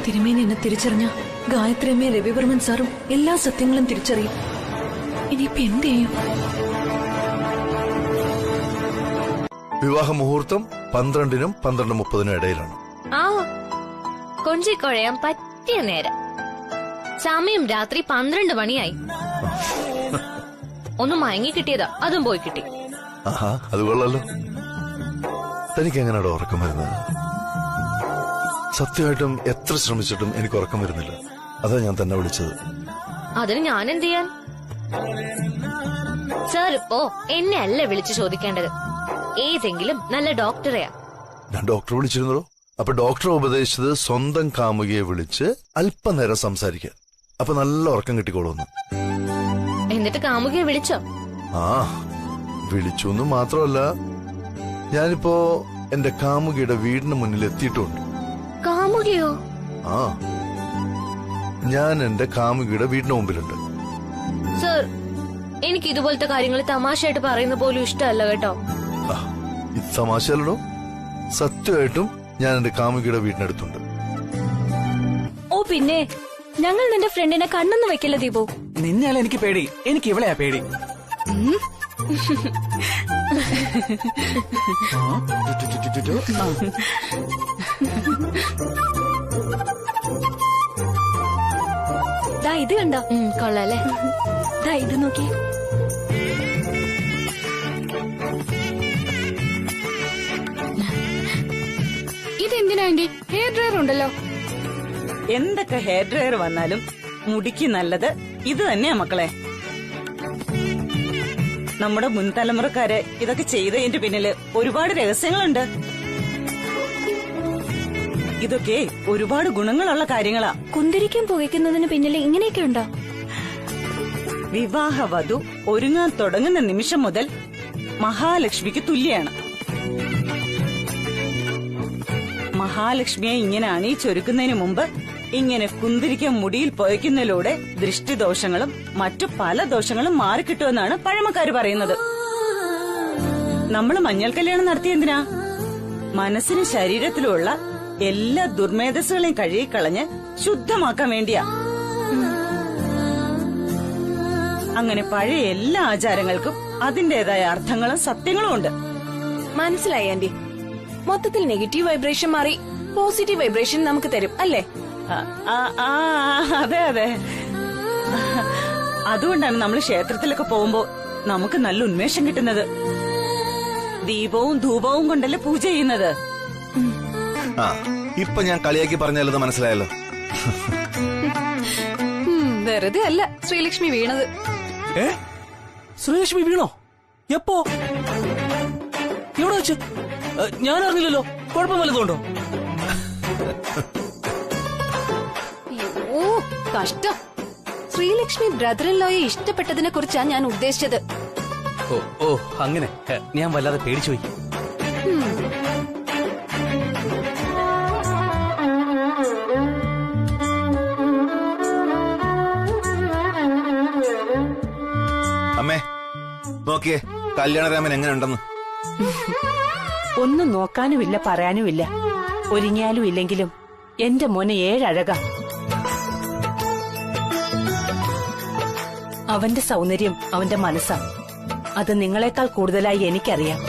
തിരുമേനി എന്നെ തിരിച്ചറിഞ്ഞ ഗായത്രിയമ്മയും രവിവർമ്മൻ സാറും എല്ലാ സത്യങ്ങളും തിരിച്ചറിയും. ഇനിയിപ്പോ എന്ത് ചെയ്യും? വിവാഹ മുഹൂർത്തം 12-നും 12:30 ഇടയിലാണ്. കൊഞ്ചിക്കൊഴയാൻ പറ്റിയ നേരം. സമയം രാത്രി 12 മണിയായി. ഒന്ന് മയങ്ങി കിട്ടിയതാ, അതും പോയി കിട്ടി. അത് കൊള്ളാലോ. തനിക്ക് എങ്ങനെയാണോ ഉറക്കം വരുന്നത്? സത്യമായിട്ടും എത്ര ശ്രമിച്ചിട്ടും എനിക്ക് ഉറക്കം വരുന്നില്ല. അതാ ഞാൻ തന്നെ വിളിച്ചത്. അതിന് ഞാൻ എന്ത് ചെയ്യാൻ? സാർ ഇപ്പോ എന്നെ അല്ല വിളിച്ചു ചോദിക്കേണ്ടത്, ഏതെങ്കിലും നല്ല ഡോക്ടറെയാ. ഞാൻ ഡോക്ടറെ വിളിച്ചിരുന്നോ? അപ്പൊ ഡോക്ടർ ഉപദേശിച്ചത് സ്വന്തം കാമുകിയെ വിളിച്ച് അല്പനേരം സംസാരിക്കാൻ. അപ്പൊ നല്ല ഉറക്കം കിട്ടിക്കോളൂന്ന്. എന്നിട്ട് കാമുകിയെ വിളിച്ചോ? വിളിച്ചു എന്ന് മാത്രമല്ല, ഞാനിപ്പോ എന്റെ കാമുകിയുടെ വീടിന് മുന്നിൽ എത്തിയിട്ടുണ്ട്. കാമുകിയോ? ഞാൻ എന്റെ കാമുകിയുടെ വീടിന് മുമ്പിലുണ്ട്. സർ, എനിക്ക് ഇതുപോലത്തെ കാര്യങ്ങൾ തമാശയായിട്ട് പറയുന്ന പോലും ഇഷ്ടമല്ല കേട്ടോ. ഇത് തമാശയല്ലോ. സത്യമായിട്ടും ഞാൻ എന്റെ കാമുകിയുടെ വീടിനടുത്തുണ്ട്. ഓ പിന്നെ, ഞങ്ങൾ നിന്റെ ഫ്രണ്ടിനെ കണ്ണൊന്നും വെക്കില്ല ദീപു. നിന്നെയല്ല എനിക്ക് പേടി, എനിക്ക് ഇവളെയാ പേടി. ഇത് കണ്ടോ? കൊള്ളാല്ലേ? ഇത് നോക്കി. ഇതെന്തിനാ ആന്റി? ഹെയർ ഡ്രയർ ഉണ്ടല്ലോ. എന്തൊക്കെ ഹെയർ ഡ്രയർ വന്നാലും മുടിക്ക് നല്ലത് ഇത് തന്നെയാ മക്കളെ. നമ്മുടെ മുൻ തലമുറക്കാര് ഇതൊക്കെ ചെയ്തതിന്റെ പിന്നില് ഒരുപാട് രഹസ്യങ്ങളുണ്ട്. ഇതൊക്കെ ഒരുപാട് ഗുണങ്ങളുള്ള കാര്യങ്ങളാ. കുന്തിരിക്കം പുകയ്ക്കുന്നതിന് പിന്നിൽ ഇങ്ങനെയൊക്കെ ഉണ്ടോ? വിവാഹ വധു ഒരുങ്ങാൻ തുടങ്ങുന്ന നിമിഷം മുതൽ മഹാലക്ഷ്മിക്ക് തുല്യാണ്. മഹാലക്ഷ്മിയെ ഇങ്ങനെ അണിയിച്ചൊരുക്കുന്നതിന് മുമ്പ് ഇങ്ങനെ കുന്തിരിക്കം മുടിയിൽ പുകയ്ക്കുന്നതിലൂടെ ദൃഷ്ടിദോഷങ്ങളും മറ്റു പല ദോഷങ്ങളും മാറിക്കിട്ടുമെന്നാണ് പഴമക്കാര് പറയുന്നത്. നമ്മൾ മഞ്ഞൾ കല്യാണം നടത്തിയെന്തിനാ? മനസ്സിനും ശരീരത്തിലുമുള്ള എല്ലാ ദുർമേധസ്സുകളെയും കഴുകിക്കളഞ്ഞ് ശുദ്ധമാക്കാൻ വേണ്ടിയാ. അങ്ങനെ പഴയ എല്ലാ ആചാരങ്ങൾക്കും അതിന്റേതായ അർത്ഥങ്ങളും സത്യങ്ങളും ഉണ്ട്. മനസ്സിലായി ആന്റി. മൊത്തത്തിൽ നെഗറ്റീവ് വൈബ്രേഷൻ മാറി പോസിറ്റീവ് വൈബ്രേഷൻ നമുക്ക് തരും അല്ലേ? അതെ അതെ. അതുകൊണ്ടാണ് നമ്മൾ ക്ഷേത്രത്തിലൊക്കെ പോകുമ്പോ നമുക്ക് നല്ല ഉന്മേഷം കിട്ടുന്നത്. ദീപവും ധൂപവും കൊണ്ടല്ലേ പൂജ ചെയ്യുന്നത്. ഇപ്പൊ ഞാൻ കളിയാക്കി പറഞ്ഞാലത് മനസ്സിലായല്ലോ. വെറുതെ അല്ല ശ്രീലക്ഷ്മി വീണത്. ശ്രീലക്ഷ്മി വീണോ? എപ്പോ? എവിടെ വെച്ച്? ഞാൻ അറിഞ്ഞില്ലല്ലോ. കുഴപ്പം വല്ലതുണ്ടോ? ഓ കഷ്ടം. ശ്രീലക്ഷ്മി ബ്രദർ ഇൻ ലോയെ ഇഷ്ടപ്പെട്ടതിനെ കുറിച്ചാണ് ഞാൻ ഉദ്ദേശിച്ചത്. ഓ അങ്ങനെ. ഞാൻ വല്ലാതെ പേടിച്ചുപോയി. അമ്മേ നോക്കിയേ, കല്യാണരാമൻ എങ്ങനെ ഉണ്ടെന്ന്. ഒന്നും നോക്കാനുമില്ല, പറയാനുമില്ല. ഒരുങ്ങിയാലും ഇല്ലെങ്കിലും എന്റെ മോനെ 7 അഴകാ. അവന്റെ സൗന്ദര്യം അവന്റെ മനസ്സാ. അത് നിങ്ങളെക്കാൾ കൂടുതലായി എനിക്കറിയാം.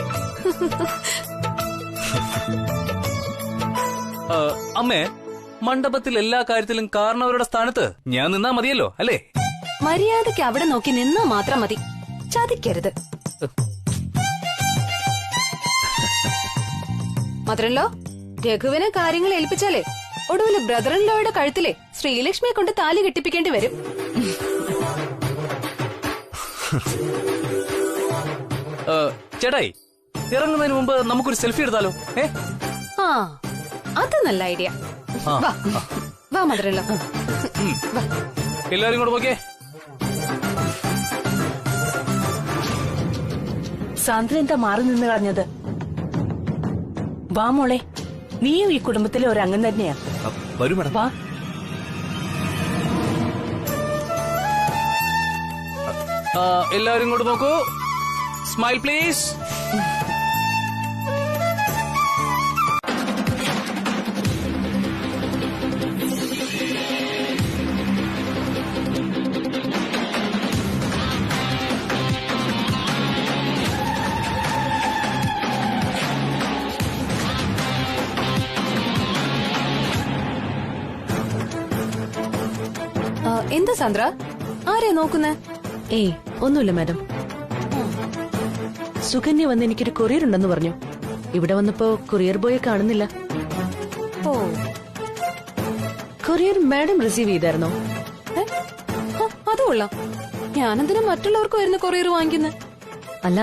അമ്മേ, മണ്ഡപത്തിൽ എല്ലാ കാര്യത്തിലും കാരണവരുടെ സ്ഥാനത്ത് ഞാൻ നിന്നാ മതിയല്ലോ അല്ലേ? മര്യാദയ്ക്ക് അവിടെ നോക്കി നിന്നാ മാത്രം മതി, ചതിക്കരുത്. മാത്രല്ലോ രഘുവിനെ കാര്യങ്ങൾ ഏൽപ്പിച്ചാലേ ഒടുവിൽ ബ്രദർ ഇൻ ലോയുടെ കഴുത്തിലെ ശ്രീലക്ഷ്മിയെ കൊണ്ട് താലി കെട്ടിപ്പിക്കേണ്ടി വരും. ചേട്ടായി, ഇറങ്ങുന്നതിന് മുമ്പ് നമുക്കൊരു സെൽഫി എടുത്താലോ? ആ, അത് നല്ല ഐഡിയ. വാ മധുരല്ലോ, എല്ലാരും കൂടെ പോക്കേ. സാന്ദ്ര എന്താ മാറി നിന്ന് കളഞ്ഞത്? വാ മോളെ, നീയും ഈ കുടുംബത്തിലെ ഒരു അംഗം തന്നെയാ. വരൂ മേഡം. വാ. എല്ലാരും കൂടെ നോക്കൂ. Smile please. എന്താ സാന്ദ്ര, ആരെയാ നോക്കുന്നേ? ഏയ് ഒന്നുമില്ല മാഡം. സുകന്യ വന്ന് എനിക്കൊരു കൊറിയർ ഉണ്ടെന്ന് പറഞ്ഞു. ഇവിടെ വന്നപ്പോ കൊറിയർ ബോയെ കാണുന്നില്ല. ഓ, കൊറിയർ മാഡം റിസീവ് ചെയ്തായിരുന്നോ? അത് കൊള്ളാം. ഞാനെന്തിനാ മറ്റുള്ളവർക്ക് വരുന്ന കൊറിയർ വാങ്ങിക്കുന്നത്? അല്ല,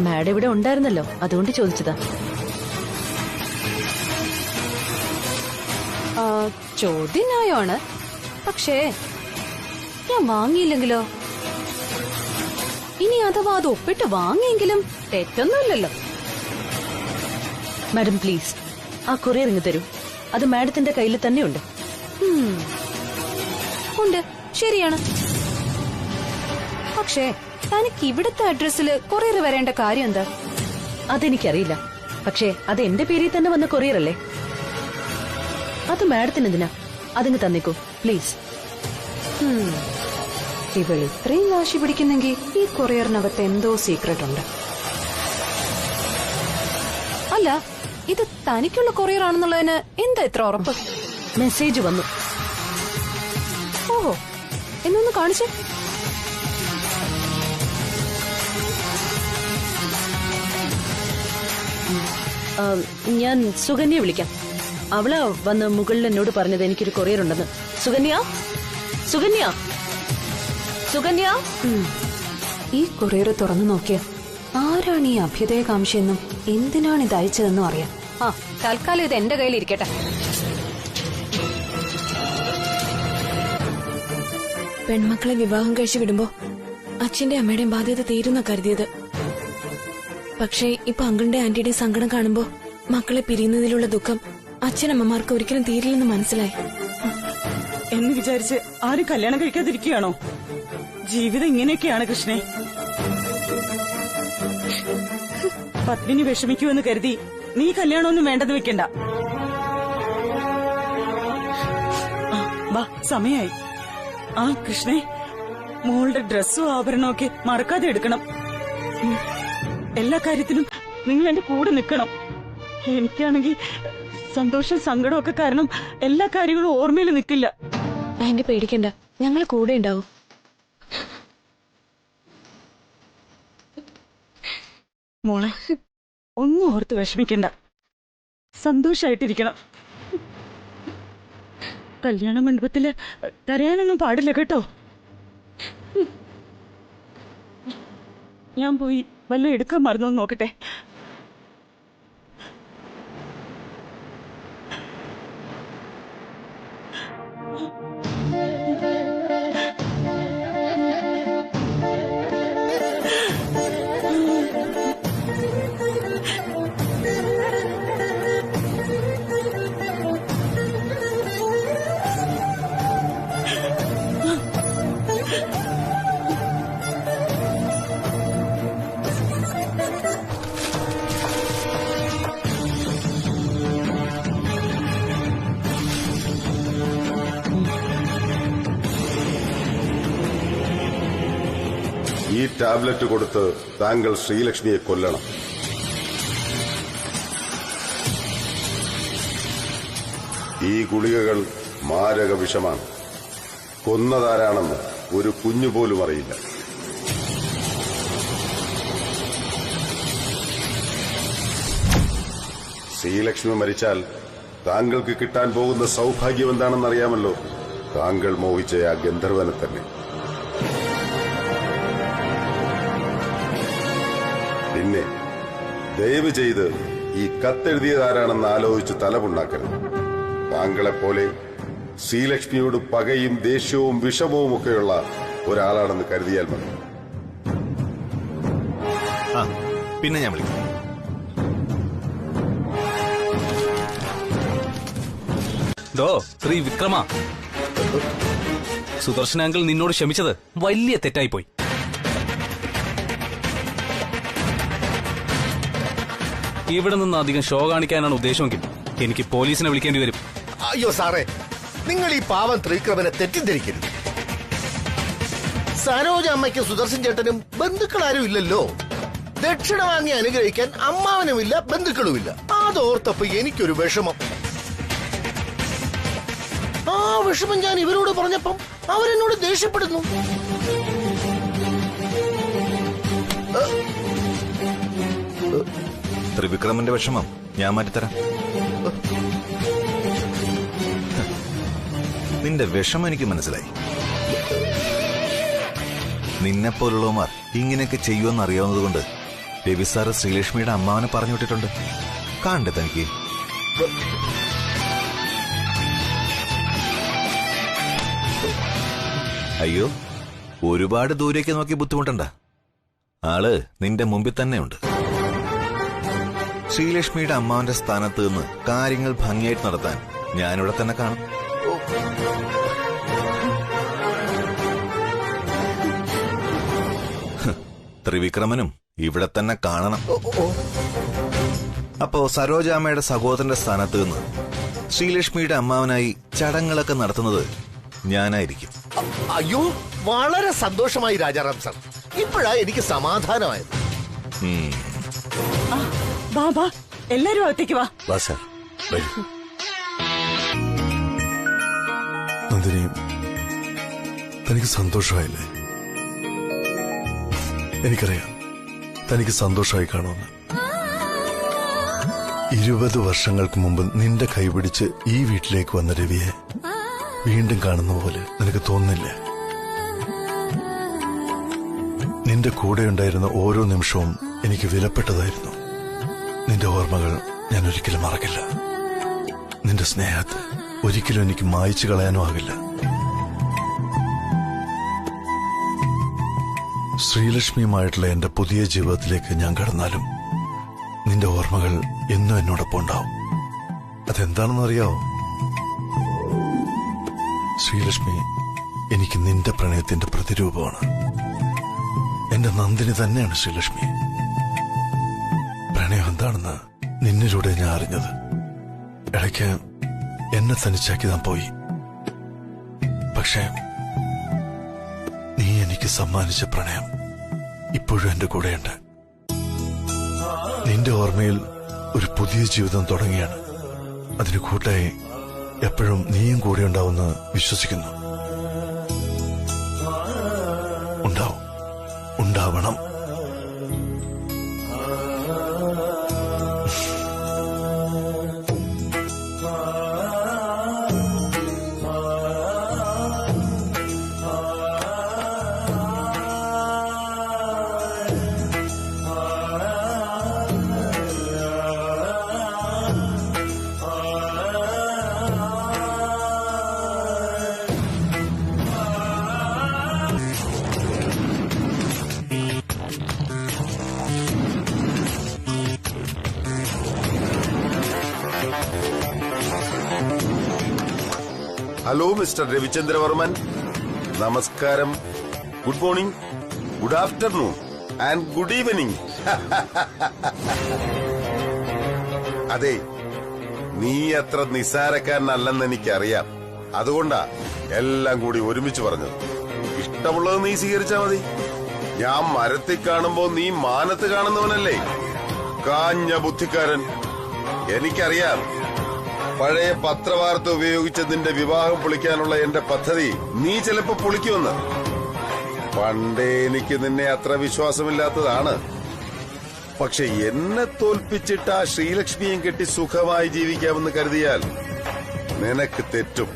മാഡം ഇവിടെ ഉണ്ടായിരുന്നല്ലോ, അതുകൊണ്ട് ചോദിച്ചതാ. ചോദ്യം ന്യായമാണ്, പക്ഷേ ഞാൻ വാങ്ങിയില്ലെങ്കിലോ? ഇനി അഥവാ അത് ഒപ്പിട്ട് വാങ്ങിയെങ്കിലും തെറ്റൊന്നുമില്ലല്ലോ. മാഡം പ്ലീസ്, ആ കൊറിയർ ഇങ്ങ് തരൂ. അത് മാഡത്തിന്റെ കയ്യിൽ തന്നെയുണ്ട്. ഉണ്ട്, ശരിയാണ്. പക്ഷേ തനിക്ക് ഇവിടുത്തെ അഡ്രസ്സിൽ കൊറിയർ വരേണ്ട കാര്യം എന്താ? അതെനിക്കറിയില്ല. പക്ഷേ അത് എന്റെ പേരിൽ തന്നെ വന്ന കൊറിയർ അല്ലേ? അത് മാഡത്തിന് എന്തിനാ? അതിങ്ങ് തന്നേക്കൂ പ്ലീസ്. ഇവൾ ഇത്രയും വാശി പിടിക്കുന്നെങ്കിൽ ഈ കൊറിയറിനകത്ത് എന്തോ സീക്രട്ട് ഉണ്ട്. അല്ല, ഇത് തനിക്കുള്ള കൊറിയർ ആണെന്നുള്ളതിന് എന്താ ഇത്ര ഉറപ്പ്? മെസ്സേജ് വന്നു. ഓഹോ, എന്നൊന്ന് കാണിച്ചേ. ഞാൻ സുകന്യെ വിളിക്കാം. അവളാ വന്ന് മുകളിൽ എന്നോട് പറഞ്ഞത് എനിക്കൊരു കൊറിയർ ഉണ്ടെന്ന്. സുകന്യ, സുകന്യ, സുകന്യ. ഈ കൊറിയർ തുറന്നു നോക്കിയ ആരാണ് ഈ അഭ്യുദയകാംക്ഷയെന്നും എന്തിനാണ് ഇത് അയച്ചതെന്നും അറിയാം. തൽക്കാലം ഇത് എന്റെ കയ്യിൽ ഇരിക്കട്ടെ. പെൺമക്കളെ വിവാഹം കഴിച്ചു വിടുമ്പോ അച്ഛന്റെ അമ്മയുടെയും ബാധ്യത തീരുന്ന കരുതിയത്. പക്ഷേ ഇപ്പൊ അങ്കിളിന്റെ ആന്റിയുടെയും സങ്കടം കാണുമ്പോ മക്കളെ പിരിയുന്നതിലുള്ള ദുഃഖം അച്ഛനമ്മമാർക്ക് ഒരിക്കലും തീരില്ലെന്ന് മനസ്സിലായി. എന്ന് വിചാരിച്ച് ആരും കല്യാണം കഴിക്കാതിരിക്കുകയാണോ? ജീവിതം ഇങ്ങനെയൊക്കെയാണ് കൃഷ്ണേ. പത്മിനി വിഷമിക്കുമെന്ന് കരുതി നീ കല്യാണമൊന്നും വേണ്ടെന്ന് വെക്കണ്ട. വാ, സമയായി. ആ കൃഷ്ണേ, മോളുടെ ഡ്രസ്സും ആഭരണവും ഒക്കെ മറക്കാതെ എടുക്കണം. എല്ലാ കാര്യത്തിലും നിങ്ങൾ എന്റെ കൂടെ നിൽക്കണം. എനിക്കാണെങ്കിൽ സന്തോഷം സങ്കടവും ഒക്കെ കാരണം എല്ലാ കാര്യങ്ങളും ഓർമ്മയിൽ നിൽക്കില്ല. ആന്റി പേടിക്കണ്ട, ഞങ്ങൾ കൂടെ ഉണ്ടാവും. മോളെ, ഒന്നും ഓർത്ത് വിഷമിക്കണ്ട, സന്തോഷായിട്ടിരിക്കണം. കല്യാണ മണ്ഡപത്തില് കരയാനൊന്നും പാടില്ല കേട്ടോ. ഞാൻ പോയി വല്ലതും എടുക്കാൻ മറന്നോ നോക്കട്ടെ. ഈ ടാബ്ലറ്റ് കൊടുത്ത് താങ്കൾ ശ്രീലക്ഷ്മിയെ കൊല്ലണം. ഈ ഗുളികകൾ മാരക വിഷമാണ്. കൊന്നതാരാണെന്ന് ഒരു കുഞ്ഞുപോലും അറിയില്ല. ശ്രീലക്ഷ്മി മരിച്ചാൽ താങ്കൾക്ക് കിട്ടാൻ പോകുന്ന സൗഭാഗ്യം എന്താണെന്നറിയാമല്ലോ. താങ്കൾ മോഹിച്ച ആ ഗന്ധർവനെ തന്നെ. പിന്നെ ദയവ് ചെയ്ത് ഈ കത്തെഴുതിയതാരാണെന്ന് ആലോചിച്ച് തലപുണ്ണാക്കരുത്. താങ്കളെപ്പോലെ ശ്രീലക്ഷ്മിയോട് പകയും ദേഷ്യവും വിഷമവും ഒക്കെയുള്ള ഒരാളാണെന്ന് കരുതിയാൽ മതി. പിന്നെ ഞാൻ വിളിക്കാം. ത്രിവിക്രമ, സുദർശന അങ്കിൾ നിന്നോട് ക്ഷമിച്ചത് വലിയ തെറ്റായിപ്പോയി. ഇവിടെ നിന്ന് അധികം ഷോ കാണിക്കാനാണ് ഉദ്ദേശമെങ്കിൽ എനിക്ക് പോലീസിനെ വിളിക്കേണ്ടി വരും. അയ്യോ സാറേ, നിങ്ങൾ ഈ പാവം ത്രിവിക്രമനെ തെറ്റിദ്ധരിക്കരുത്. സരോജ അമ്മയ്ക്കും സുദർശൻ ചേട്ടനും ബന്ധുക്കളാരും ഇല്ലല്ലോ. ദക്ഷിണ വാങ്ങി അനുഗ്രഹിക്കാൻ അമ്മാവനുമില്ല, ബന്ധുക്കളുമില്ല. അതോർത്തപ്പോ എനിക്കൊരു വിഷമം. ആ വിഷമം ഞാൻ ഇവരോട് പറഞ്ഞപ്പം അവരെന്നോട് ദേഷ്യപ്പെടുന്നു. ത്രിവിക്രമന്റെ വിഷമം ഞാൻ മാറ്റിത്തരാം. നിന്റെ വിഷമം എനിക്ക് മനസ്സിലായി. നിന്നെപ്പോലുള്ളവന്മാർ ഇങ്ങനെയൊക്കെ ചെയ്യുമെന്ന് അറിയാവുന്നതുകൊണ്ട് രവി സാറ് ശ്രീലക്ഷ്മിയുടെ അമ്മാവനെ പറഞ്ഞു വിട്ടിട്ടുണ്ട്. കാണണ്ടേ തനിക്ക്? അയ്യോ, ഒരുപാട് ദൂരേക്ക് നോക്കി ബുദ്ധിമുട്ടണ്ട. ആള് നിന്റെ മുമ്പിൽ തന്നെയുണ്ട്. ശ്രീലക്ഷ്മിയുടെ അമ്മാവന്റെ സ്ഥാനത്ത് നിന്ന് കാര്യങ്ങൾ ഭംഗിയായിട്ട് നടത്താൻ ഞാനിവിടെ തന്നെ കാണും. ത്രിവിക്രമനും ഇവിടെ തന്നെ കാണണം. അപ്പോ സരോജാമ്മയുടെ സഹോദരന്റെ സ്ഥാനത്ത് നിന്ന് ശ്രീലക്ഷ്മിയുടെ അമ്മാവനായി ചടങ്ങുകളൊക്കെ നടത്തുന്നത് ഞാനായിരിക്കും. അയ്യോ, വളരെ സന്തോഷമായി രാജാറാം സാർ. ഇപ്പോഴാ എനിക്ക് സമാധാനമായത്. ബാബാ, എല്ലാരും അകത്തേക്ക് വാ. നന്ദിനി, തനിക്ക് സന്തോഷമായില്ലേ? എനിക്കറിയാം തനിക്ക് സന്തോഷമായി കാണുമെന്ന്. 20 വർഷങ്ങൾക്ക് മുമ്പ് നിന്റെ കൈപിടിച്ച് ഈ വീട്ടിലേക്ക് വന്ന രവിയെ വീണ്ടും കാണുന്ന പോലെ നിനക്ക് തോന്നുന്നില്ലേ? നിന്റെ കൂടെ ഉണ്ടായിരുന്ന ഓരോ നിമിഷവും എനിക്ക് വിലപ്പെട്ടതായിരുന്നു. നിന്റെ ഓർമ്മകൾ ഞാൻ ഒരിക്കലും മറക്കില്ല. നിന്റെ സ്നേഹത്തെ ഒരിക്കലും എനിക്ക് മായ്ച്ചു കളയാനും ആകില്ല. ശ്രീലക്ഷ്മിയുമായിട്ടുള്ള എന്റെ പുതിയ ജീവിതത്തിലേക്ക് ഞാൻ കടന്നാലും നിന്റെ ഓർമ്മകൾ എന്നും എന്നോടൊപ്പം ഉണ്ടാവും. അതെന്താണെന്നറിയാവോ? ശ്രീലക്ഷ്മി എനിക്ക് നിന്റെ പ്രണയത്തിന്റെ പ്രതിരൂപമാണ്. എന്റെ നന്ദിനി തന്നെയാണ് ശ്രീലക്ഷ്മി. പ്രണയം എന്താണെന്ന് നിന്നിലൂടെ ഞാൻ അറിഞ്ഞത്. ഇടയ്ക്ക് എന്നെ തനിച്ചാക്കി ഞാൻ പോയി. പക്ഷേ നീ എനിക്ക് സമ്മാനിച്ച പ്രണയം ഇപ്പോഴും എന്റെ കൂടെയുണ്ട്. നിന്റെ ഓർമ്മയിൽ ഒരു പുതിയ ജീവിതം തുടങ്ങിയാണ്. അതിന് കൂട്ടായി എപ്പോഴും നീയും കൂടെ ഉണ്ടാവുമെന്ന് വിശ്വസിക്കുന്നു. ഉണ്ടാവണം. ഹലോ മിസ്റ്റർ രവിചന്ദ്രവർമ്മൻ, നമസ്കാരം. Good morning, good afternoon and good evening. അതെ, നീ അത്ര നിസ്സാരക്കാരനല്ലെന്ന് എനിക്കറിയാം. അതുകൊണ്ടാ എല്ലാം കൂടി ഒരുമിച്ച് പറഞ്ഞത്. ഇഷ്ടമുള്ളത് നീ സ്വീകരിച്ചാ മതി. ഞാൻ മരത്തിൽ കാണുമ്പോ നീ മാനത്ത് കാണുന്നവനല്ലേ? കാഞ്ഞ ബുദ്ധിക്കാരൻ. എനിക്കറിയാം പഴയ പത്രവാർത്ത ഉപയോഗിച്ച് നിന്റെ വിവാഹം പൊളിക്കാനുള്ള എന്റെ പദ്ധതി നീ ചിലപ്പോ പൊളിക്കുമെന്ന്. പണ്ടേ എനിക്ക് നിന്നെ അത്ര വിശ്വാസമില്ലാത്തതാണ്. പക്ഷെ എന്നെ തോൽപ്പിച്ചിട്ട് ആ ശ്രീലക്ഷ്മിയും കെട്ടി സുഖമായി ജീവിക്കാമെന്ന് കരുതിയാൽ നിനക്ക് തെറ്റും.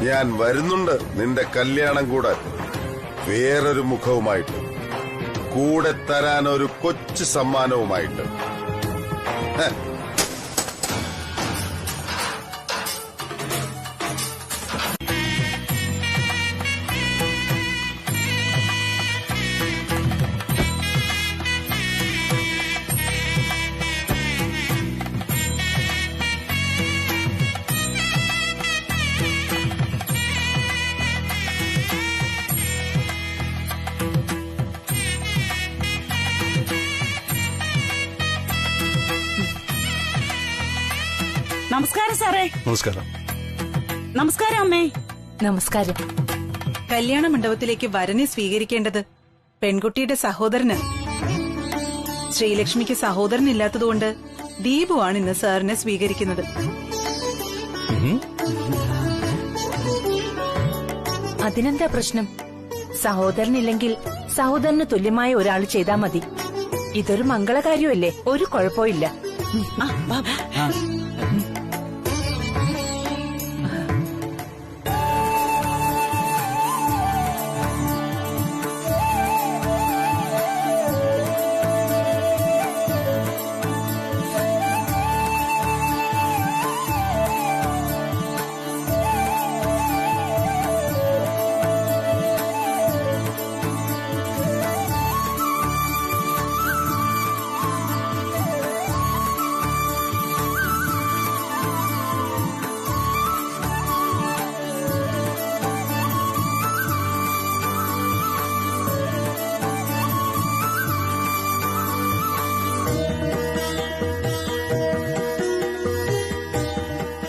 ഞാൻ വരുന്നുണ്ട് നിന്റെ കല്യാണം കൂടാൻ, വേറൊരു മുഖവുമായിട്ട്, കൂടെ തരാൻ ഒരു കൊച്ചു സമ്മാനവുമായിട്ട്. നമസ്കാരം സാറേ. നമസ്കാരം. നമസ്കാരം അമ്മേ. നമസ്കാരം. കല്യാണ മണ്ഡപത്തിലേക്ക് വരനെ സ്വീകരിക്കേണ്ടത് പെൺകുട്ടിയുടെ സഹോദരന്. ശ്രീലക്ഷ്മിക്ക് സഹോദരനില്ലാത്തതുകൊണ്ട് ദീപുവാണ് ഇന്ന് സാറിനെ സ്വീകരിക്കുന്നത്. അതിനെന്താ പ്രശ്നം? സഹോദരനില്ലെങ്കിൽ സഹോദരന് തുല്യമായ ഒരാൾ ചെയ്താൽ മതി. ഇതൊരു മംഗളകാര്യമല്ലേ, ഒരു കുഴപ്പമില്ല.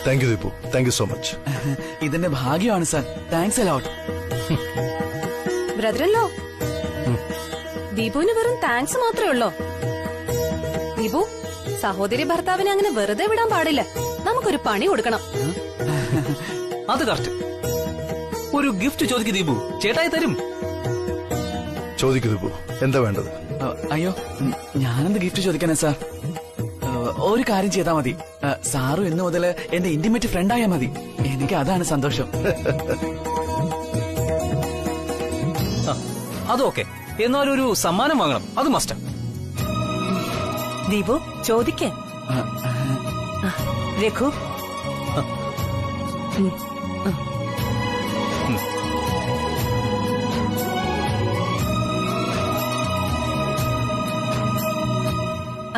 Thank you Deepu, thank you so much. ഇതിന്റെ ഭാഗ്യമാണ് സാർ. Thanks a lot. ബ്രദറല്ലോ, ദീപുവിന് വെറും താങ്ക്സ് മാത്രമേ ഉള്ളോ? ദീപു, സഹോദരി ഭർത്താവിനെ അങ്ങനെ വെറുതെ വിടാൻ പാടില്ല. നമുക്കൊരു പണി കൊടുക്കണം. അത് കറക്റ്റ്. ഒരു ഗിഫ്റ്റ് ചോദിക്കു ദീപു, ചേട്ടായി തരും. ചോദിക്കു ദീപു, എന്താ വേണ്ടത്? അയ്യോ, ഞാനെന്ത് ഗിഫ്റ്റ് ചോദിക്കാനാ സാർ? ഒരു കാര്യം ചെയ്താൽ മതി. സാറും ഇന്നു മുതൽ എന്റെ ഇന്റിമേറ്റ് ഫ്രണ്ടായാൽ മതി. എനിക്ക് അതാണ് സന്തോഷം. അതൊക്കെ. എന്നാലൊരു സമ്മാനം വാങ്ങണം, അത് മസ്റ്റ്. ദീപു ചോദിക്കേ. രഘു,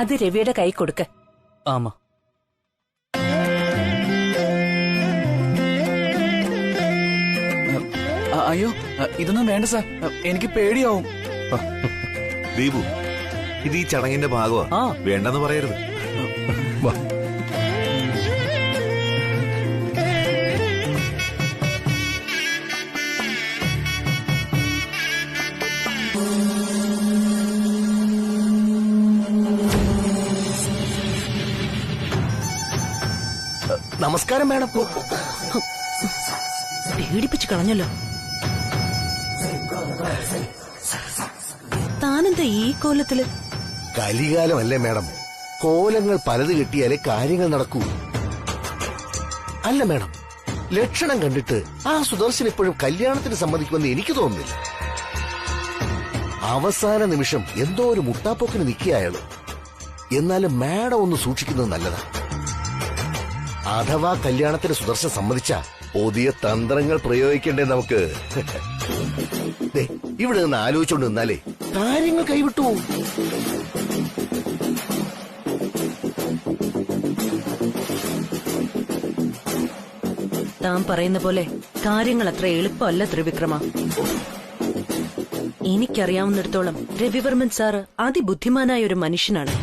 അത് രവിയുടെ കൈ കൊടുക്ക. ആമാ. അയ്യോ, ഇതൊന്നും വേണ്ട സാർ, എനിക്ക് പേടിയാവും. ദീപു, ഇത് ഈ ചടങ്ങിന്റെ ഭാഗമാ, വേണ്ടെന്ന് പറയരുത്. നമസ്കാരം മേഡം. പേടിപ്പിച്ചു കളഞ്ഞല്ലോ. താനെന്താ ഈ കോലത്തില്? കലികാലമല്ലേ മേഡം, കോലങ്ങൾ പലത് കെട്ടിയാലേ കാര്യങ്ങൾ നടക്കൂ. അല്ല മേഡം, ലക്ഷണം കണ്ടിട്ട് ആ സുദർശൻ ഇപ്പോഴും കല്യാണത്തിന് സമ്മതിക്കുമെന്ന് എനിക്ക് തോന്നുന്നില്ല. അവസാന നിമിഷം എന്തോ ഒരു മുട്ടാപ്പോക്കിന് നിൽക്കുകയാള്. എന്നാലും മേഡം ഒന്ന് സൂക്ഷിക്കുന്നത് നല്ലതാ. അഥവാ കല്യാണത്തിന് സുദർശൻ സമ്മതിച്ച പുതിയ തന്ത്രങ്ങൾ പ്രയോഗിക്കണ്ടേ നമുക്ക്? ഇവിടെ നിന്ന് ആലോചിച്ചുകൊണ്ട് നിന്നാലേ കാര്യങ്ങൾ കൈവിട്ടു. താൻ പറയുന്ന പോലെ കാര്യങ്ങൾ അത്ര എളുപ്പമല്ല ത്രിവിക്രമ. എനിക്കറിയാവുന്നിടത്തോളം രവിവർമ്മൻ സാറ് അതിബുദ്ധിമാനായ ഒരു മനുഷ്യനാണ്.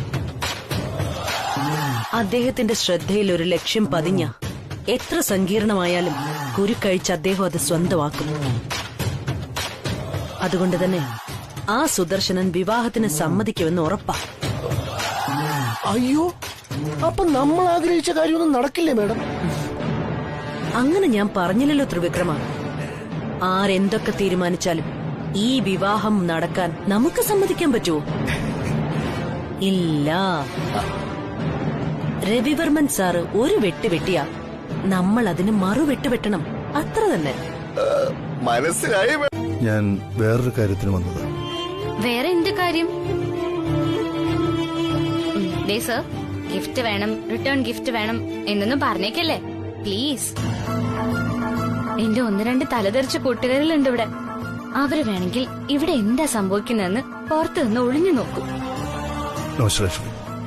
അദ്ദേഹത്തിന്റെ ശ്രദ്ധയിൽ ഒരു ലക്ഷ്യം പതിഞ്ഞ എത്ര സങ്കീർണമായാലും കുരുക്കഴിച്ച് അദ്ദേഹം അത് സ്വന്തമാക്കും. അതുകൊണ്ട് തന്നെ ആ സുദർശനൻ വിവാഹത്തിന് സമ്മതിക്കുമെന്ന് ഉറപ്പാ. അയ്യോ, അപ്പൊ നമ്മൾ ആഗ്രഹിച്ച കാര്യമൊന്നും നടക്കില്ലേ മാഡം? അങ്ങനെ ഞാൻ പറഞ്ഞില്ലല്ലോ ത്രിവിക്രമ. ആരെന്തൊക്കെ തീരുമാനിച്ചാലും ഈ വിവാഹം നടക്കാൻ നമുക്ക് സമ്മതിക്കാൻ പറ്റുമോ? ഇല്ല. രവിവർമ്മൻ സാറ് ഒരു വെട്ട് വെട്ടിയാ നമ്മൾ അതിന് മറുവെട്ട് വെട്ടണം. അത്ര തന്നെ. മനസ്സിലായി. ഞാൻ വേറൊരു കാര്യത്തിന് വന്നത്. വേറെ എന്ത് കാര്യം? സർ, ഗിഫ്റ്റ് വേണം, റിട്ടേൺ ഗിഫ്റ്റ് വേണം എന്നൊന്നും പറഞ്ഞേക്കല്ലേ പ്ലീസ്. എന്റെ 1-2 തലതെറിച്ച കൂട്ടുകാരിലുണ്ട് ഇവിടെ. അവര് വേണമെങ്കിൽ ഇവിടെ എന്താ സംഭവിക്കുന്നതെന്ന് പുറത്തു നിന്ന് ഒളിഞ്ഞു നോക്കും.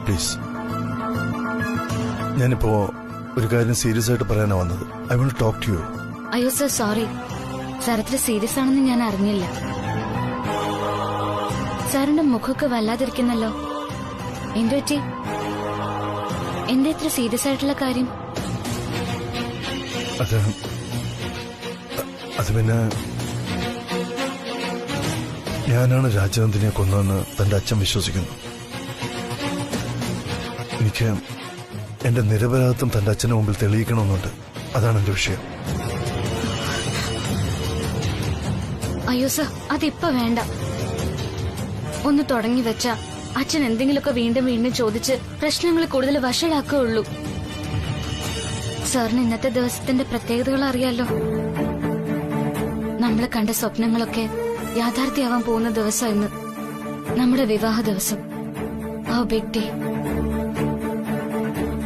പ്ലീസ്, ഞാനിപ്പോ ഒരു കാര്യം സീരിയസ് ആയിട്ട് പറയാനാ വന്നത്. I want to talk to you. അയ്യോ സർ, സോറി. സാർ ഇത്ര സീരിയസ് ആണെന്ന് ഞാൻ അറിഞ്ഞില്ല. സാറിന്റെ മുഖമൊക്കെ വല്ലാതിരിക്കുന്നല്ലോ. എന്തു പറ്റി? എന്താ ഇത്ര സീരിയസ് ആയിട്ടുള്ള കാര്യം? അത് പിന്നെ ഞാനാണ് രാജനന്ദിനെ കൊന്നതെന്ന് തന്റെ അച്ഛൻ വിശ്വസിക്കുന്നു. എനിക്ക് എന്റെ നിരപരാധിത്വം തന്റെ അച്ഛന് മുമ്പിൽ തെളിയിക്കണമെന്നുണ്ട്. അതാണ് എന്റെ വിഷയം. അയ്യോ സർ, അതിപ്പോ വേണ്ട. ഒന്ന് തുടങ്ങി വെച്ച അച്ഛൻ എന്തെങ്കിലുമൊക്കെ വീണ്ടും വീണ്ടും ചോദിച്ച് പ്രശ്നങ്ങൾ കൂടുതൽ വഷളാക്കുകയുള്ളൂ. സാറിന് ഇന്നത്തെ ദിവസത്തിന്റെ പ്രത്യേകതകൾ അറിയാലോ. നമ്മൾ കണ്ട സ്വപ്നങ്ങളൊക്കെ യാഥാർത്ഥ്യമാവാൻ പോകുന്ന ദിവസം ഇന്ന്. നമ്മുടെ വിവാഹ ദിവസം. ആ ബിഗ് ഡേ.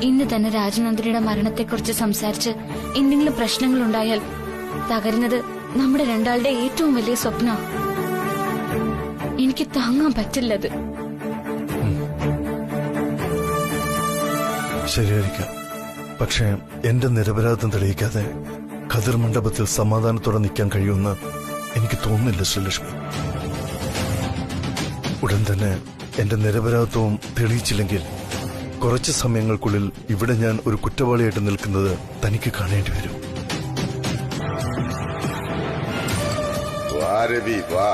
ഇന്ന് തന്നെ രാജനന്ദിനിയുടെ മരണത്തെക്കുറിച്ച് സംസാരിച്ച് എന്തെങ്കിലും പ്രശ്നങ്ങൾ ഉണ്ടായാൽ തകരുന്നത് നമ്മുടെ രണ്ടാളുടെ ഏറ്റവും വലിയ സ്വപ്ന. എനിക്ക് താങ്ങാൻ പറ്റില്ലത്. ശരിയായിരിക്കാം. പക്ഷേ എന്റെ നിരപരാധിത്വം തെളിയിക്കാതെ ഖദർ മണ്ഡപത്തിൽ സമാധാനത്തോടെ നിൽക്കാൻ കഴിയുമെന്ന് എനിക്ക് തോന്നുന്നില്ല ശ്രീലക്ഷ്മി. ഉടൻ തന്നെ എന്റെ നിരപരാധിത്വവും തെളിയിച്ചില്ലെങ്കിൽ കുറച്ച് സമയങ്ങൾക്കുള്ളിൽ ഇവിടെ ഞാൻ ഒരു കുറ്റവാളിയായിട്ട് നിൽക്കുന്നത് തനിക്ക് കാണേണ്ടി വരും. വാ രവി, വാ.